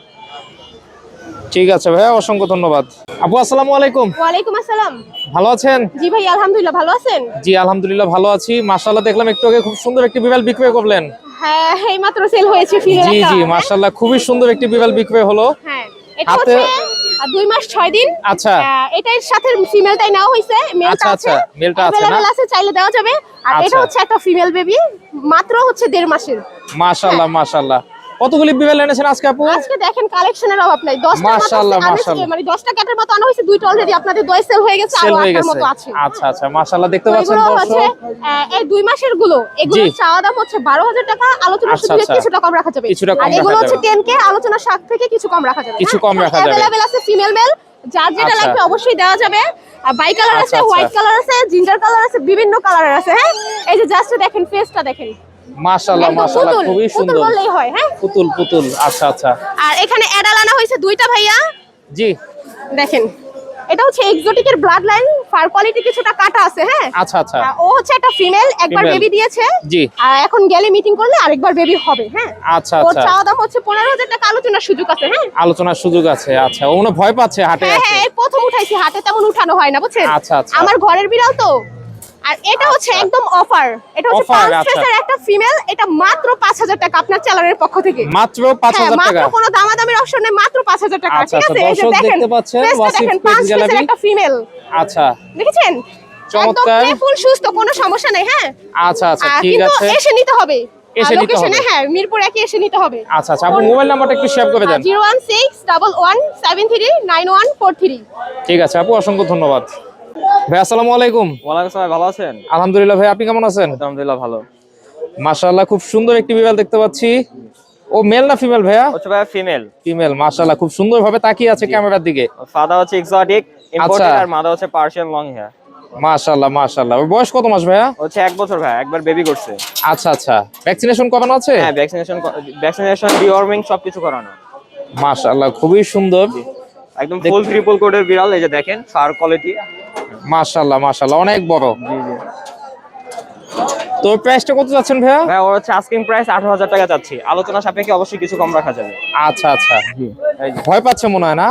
ঠিক আছে ভাইয়া, অসংখ্য ধন্যবাদ। আপু আসসালামু আলাইকুম। ওয়ালাইকুম আসসালাম। ভালো আছেন? জি ভাই আলহামদুলিল্লাহ, ভালো আছেন? জি আলহামদুলিল্লাহ ভালো আছি। মাশাআল্লাহ, দেখলাম একটু আগে খুব সুন্দর একটি বিড়াল বিক্রয় করলেন। হ্যাঁ, এইমাত্র সেল হয়েছে ফিরে জি জি, মাশাআল্লাহ, খুবই সুন্দর একটি বিড়াল বিক্রয় হলো। হ্যাঁ, এটা হাতে হচ্ছে 2 মাস 6 দিন। আচ্ছা এটার সাথে ফিমেলটাই নেওয়া হয়েছে, মেলটা আচ্ছা আছে। আচ্ছা, মেলটা আছে না? अवेलेबल আছে, চাইলে দেওয়া যাবে। আর এটা আচ্ছা। হচ্ছে একটা ফিমেল বেবি, মাত্র হচ্ছে 1.5 মাসের। মাশাআল্লাহ মাশাআল্লাহ। কতগুলি বিড়াল এনেছেন আজকে আপু? আজকে দেখেন কালেকশনের অভাব নাই। 10টা মাশাআল্লাহ, মাশাআল্লাহ। মানে 10টা ক্যাটের মতো আনা হয়েছে, 2টা অলরেডি আপনাদের দই সেল হয়ে গেছে, আর সেল হয়ে 8টার গেছে। মতো আছে। আচ্ছা আচ্ছা, মাশাআল্লাহ, দেখতে তো পাচ্ছেন এগুলো দর্শক। হচ্ছে এই 2 মাসের গুলো, এগুলো জি। চাওয়া দাম হচ্ছে 12,000 টাকা, আলোচনা আচ্ছা, সুযোগে আচ্ছা। কিছুটা কম রাখা যাবে। কিছুটা কম আর এগুলো রাখা হচ্ছে যাবে। 10K, আলোচনা সাত থেকে কিছু কম রাখা যাবে। কিছু কম রাখা যাবে। अवेलेबल আছে ফিমেল মেল, যার যেটা আচ্ছা। লাগবে অবশ্যই দেওয়া যাবে। আর বাই কালার আচ্ছা, আছে, আচ্ছা। হোয়াইট কালার আছে, জিঞ্জার কালার আছে, বিভিন্ন কালারের আছে। হ্যাঁ, এই যে জাস্ট দেখেন ফেসটা দেখেন, মাশাআল্লাহ একদম মাশাআল্লাহ, পুতুল, খুবই পুতুল সুন্দর। বললেই হয়। হ্যাঁ, পুতুল পুতুল। আচ্ছা আচ্ছা। আর এখানে অ্যাডাল আনা হয়েছে 2টা ভাইয়া। জি। দেখেন, এটা হচ্ছে এক্সোটিকের ব্লাড লাইন, ফার কোয়ালিটি কিছুটা কাটা আছে। হ্যাঁ, আচ্ছা আচ্ছা। ও হচ্ছে একটা ফিমেল, একবার Female। বেবি দিয়েছে। জি। আর এখন গেলে মিটিং করলে আরেকবার বেবি হবে। হ্যাঁ, আচ্ছা ওর আচ্ছা, চাওয়া দাম হচ্ছে 15,000 টাকা, আলোচনার সুযোগ আছে। হ্যাঁ আলোচনার সুযোগ আছে। আচ্ছা, ও মনে হয় ভয় পাচ্ছে হাটে হ্যাঁ আছে। হ্যাঁ, এই প্রথম উঠাইছি, হাটে তেমন উঠানো হয় না, বুঝছেন? আচ্ছা, আচ্ছা। আমার ঘরের বিড়াল তো। আর এটা হচ্ছে আচ্ছা। একদম অফার, এটা হচ্ছে Offer, পাঁচ আচ্ছা। ফেসের একটা ফিমেল, এটা মাত্র 5,000 টাকা আপনার চ্যানেলের পক্ষ থেকে। মাত্র হ্যাঁ, 5,000 মাত্র টাকা। কোনো দামাদামির অপশন নেই, মাত্র 5,000 টাকা। আচ্ছা, ঠিক আচ্ছা, আছে, এই যে দর্শক দেখেন দেখতে পাচ্ছেন, ফেসটা ওয়াসিফ দেখেন, পেজ 5 ফেসের গ্যালারি। একটা ফিমেল। আচ্ছা, দেখেছেন? একদম চমৎকার। ফুল সুস্থ, কোনো সমস্যা নেই। হ্যাঁ, আচ্ছা আচ্ছা, ঠিক কিন্তু আছে। এসে নিতে হবে। এসে নিতে লোকেশনে, হবে। হ্যাঁ, মিরপুর একে এসে নিতে হবে। আচ্ছা আচ্ছা, আপু মোবাইল নাম্বারটা একটু শেয়ার করে দেন। 01611739143। ঠিক আছে আপু, অসংখ্য ধন্যবাদ। ভাই আসসালামু আলাইকুম। ওয়ালাইকুম আসসালাম, ভালো আছেন? আলহামদুলিল্লাহ ভাই, আপনি কেমন আছেন? আলহামদুলিল্লাহ ভালো। মাশাআল্লাহ, খুব সুন্দর একটি বিড়াল দেখতে পাচ্ছি। ও মেল না ফিমেল ভাইয়া? হচ্ছে ভাই ফিমেল। ফিমেল। মাশাআল্লাহ, খুব সুন্দর ভাবে তাকিয়ে আছে ক্যামেরার দিকে। ফাদা হচ্ছে এক্সোটিক ইম্পোর্টেড, আচ্ছা। আর মাদা হচ্ছে পার্সিয়ান লং হেয়ার। মাশাআল্লাহ মাশাআল্লাহ। ওর বয়স কত মাস ভাইয়া? হচ্ছে 1 বছর ভাই, একবার বেবি করছে। আচ্ছা আচ্ছা, ভ্যাকসিনেশন করানো আছে? হ্যাঁ, ভ্যাকসিনেশন ডিওয়ার্মিং সবকিছু করানো। মাশাআল্লাহ, খুবই সুন্দর। একদম ফুল ট্রিপল কোটের বিড়াল, এই যে দেখেন ফার কোয়ালিটি। মাশাআল্লাহ মাশাআল্লাহ, অনেক বড়। জি জি। তো প্রাইসটা কত যাচ্ছেন ভাইয়া? ভাই ওর হচ্ছে আস্কিং প্রাইস 18,000 টাকা চাচ্ছি, আলোচনা সাপেক্ষে অবশ্যই কিছু কম রাখা যাবে। আচ্ছা আচ্ছা, এই যে ভয় পাচ্ছে মনে হয় না?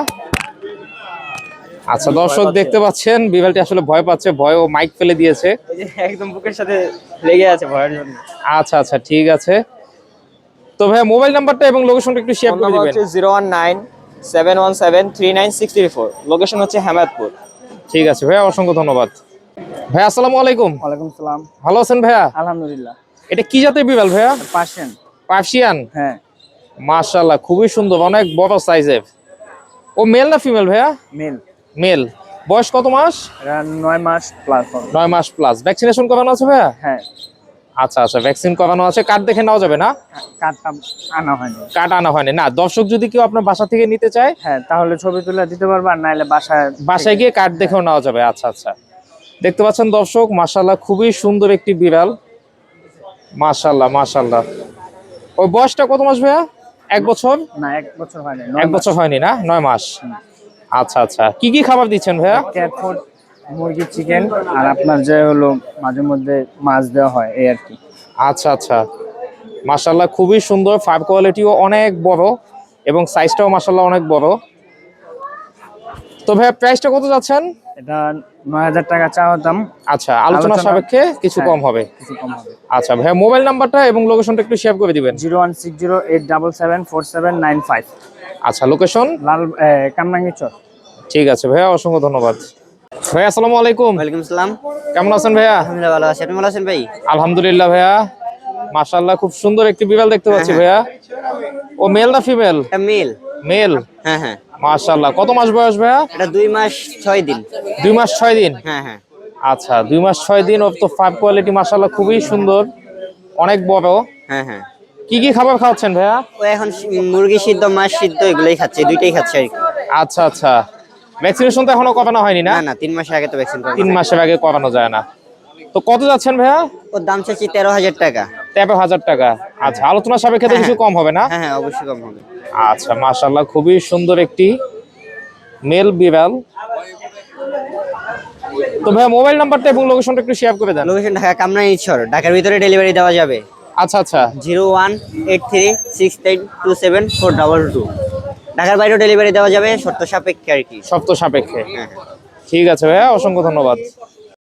আচ্ছা দর্শক পাচ্ছে। দেখতে পাচ্ছেন, বিড়ালটি আসলে ভয় পাচ্ছে, ভয় ও মাইক ফেলে দিয়েছে। এই যে একদম বুকের সাথে লেগে আছে ভয়ের জন্য। আচ্ছা আচ্ছা, ঠিক আছে। তো ভাইয়া মোবাইল নাম্বারটা এবং লোকেশনটা একটু শেয়ার ফোন করে নাম্বার দিবেন। হচ্ছে 01971739634, লোকেশন হচ্ছে হেমায়তপুর। ঠিক আছে ভাইয়া, অসংখ্য ধন্যবাদ। ভাইয়া আসসালামু আলাইকুম। ওয়ালাইকুম সালাম। ভালো আছেন ভাইয়া? আলহামদুলিল্লাহ। এটা কি জাতের বিড়াল ভাইয়া? পার্সিয়ান। পার্সিয়ান। হ্যাঁ, মাশাআল্লাহ, খুবই সুন্দর, অনেক বড় সাইজের। ও মেল না ফিমেল ভাইয়া? মেল। মেল। বয়স কত মাস? এটা 9 মাস প্লাস হবে। 9 মাস প্লাস। ভ্যাকসিনেশন করানো আছে ভাইয়া? হ্যাঁ, আচ্ছা আচ্ছা, ভ্যাকসিন করানো আছে। কার্ড দেখে নেওয়া যাবে না? কার্ডটা আনা হয়নি। কার্ড আনা হয়নি না। দর্শক যদি কেউ আপনার বাসা থেকে নিতে চায়, হ্যাঁ, তাহলে ছবি তুলে দিতে পারবা, আর নাইলে বাসায় গিয়ে কার্ড দেখেও নেওয়া যাবে। আচ্ছা আচ্ছা, দেখতে পাচ্ছেন দর্শক, মাশাআল্লাহ, খুবই সুন্দর একটি বিড়াল। মাশাআল্লাহ মাশাআল্লাহ। ওর বয়সটা কত মাস ভাইয়া? 1 বছর? না, 1 বছর হয়নি। 1 বছর হয়নি না, 9 মাস। আচ্ছা আচ্ছা, কি কি খাবার দিচ্ছেন ভাইয়া? ক্যাট ফুড, মুরগি, চিকেন, আর আপনার যে হলো মাঝে মধ্যে মাছ দেওয়া হয়, এই আর কি। আচ্ছা আচ্ছা, মাশাআল্লাহ, খুবই সুন্দর। ফাইভ কোয়ালিটিও অনেক বড় এবং সাইজটাও মাশাআল্লাহ অনেক বড়। তো ভাইয়া প্রাইসটা কত যাচ্ছেন? এটা 9,000 টাকা চাওয়া দাম, আচ্ছা, আলোচনা সাপেক্ষে কিছু কম হবে। কিছু কম হবে। আচ্ছা ভাইয়া, মোবাইল নাম্বারটা এবং লোকেশনটা একটু শেয়ার করে দিবেন। 01608774795। আচ্ছা, লোকেশন লাল কামরাঙ্গীর চর। ঠিক আছে ভাইয়া, অসংখ্য ধন্যবাদ। ভাইয়া আসসালামু আলাইকুম। ওয়ালাইকুম আসসালাম। কেমন আছেন ভাইয়া? আলহামদুলিল্লাহ ভালো আছি, আপনি ভালো আছেন ভাই? আলহামদুলিল্লাহ ভাইয়া, মাশাআল্লাহ, খুব সুন্দর একটি বিড়াল দেখতে পাচ্ছি ভাইয়া। ও মেল না ফিমেল? এটা মেল। মেল। হ্যাঁ হ্যাঁ, মাশাআল্লাহ, কত মাস বয়স ভাইয়া? এটা 2 মাস 6 দিন। 2 মাস 6 দিন। হ্যাঁ হ্যাঁ। আচ্ছা, 2 মাস 6 দিন। ওর তো ফাইভ কোয়ালিটি মাশাআল্লাহ খুবই সুন্দর, অনেক বড়। হ্যাঁ হ্যাঁ। কি কি খাবার খাওয়াচ্ছেন ভাইয়া? ও এখন মুরগি সিদ্ধ, মাছ সিদ্ধ এগুলোই খাচ্ছে, দুইটাই খাচ্ছে আর কি। আচ্ছা আচ্ছা, ভ্যাকসিনেশন তো এখনো করানো হয়নি না? না না, 3 মাসের আগে তো ভ্যাকসিন করা। 3 মাসের আগে করানো যায় না। তো কত যাচ্ছেন ভাইয়া? ওর দাম চাচ্ছি 13,000 টাকা। 13,000 টাকা। আচ্ছা, আলোচনা সাপেক্ষে কিছু কম হবে না? হ্যাঁ হ্যাঁ, অবশ্যই কম হবে। আচ্ছা, মাশাআল্লাহ, খুবই সুন্দর একটি মেল বিড়াল। তো ভাইয়া মোবাইল নাম্বারটা এবং লোকেশনটা একটু শেয়ার করে দেন। লোকেশন ঢাকা কামরাঙ্গীরচর, ঢাকার ভিতরে ডেলিভারি দেওয়া যাবে। আচ্ছা আচ্ছা, 0183692422। ঢাকার বাইরেও ডেলিভারি দেওয়া যাবে, শর্ত সাপেক্ষে আর কি। শর্ত সাপেক্ষে। হ্যাঁ। ঠিক আছে ভাইয়া, অসংখ্য ধন্যবাদ।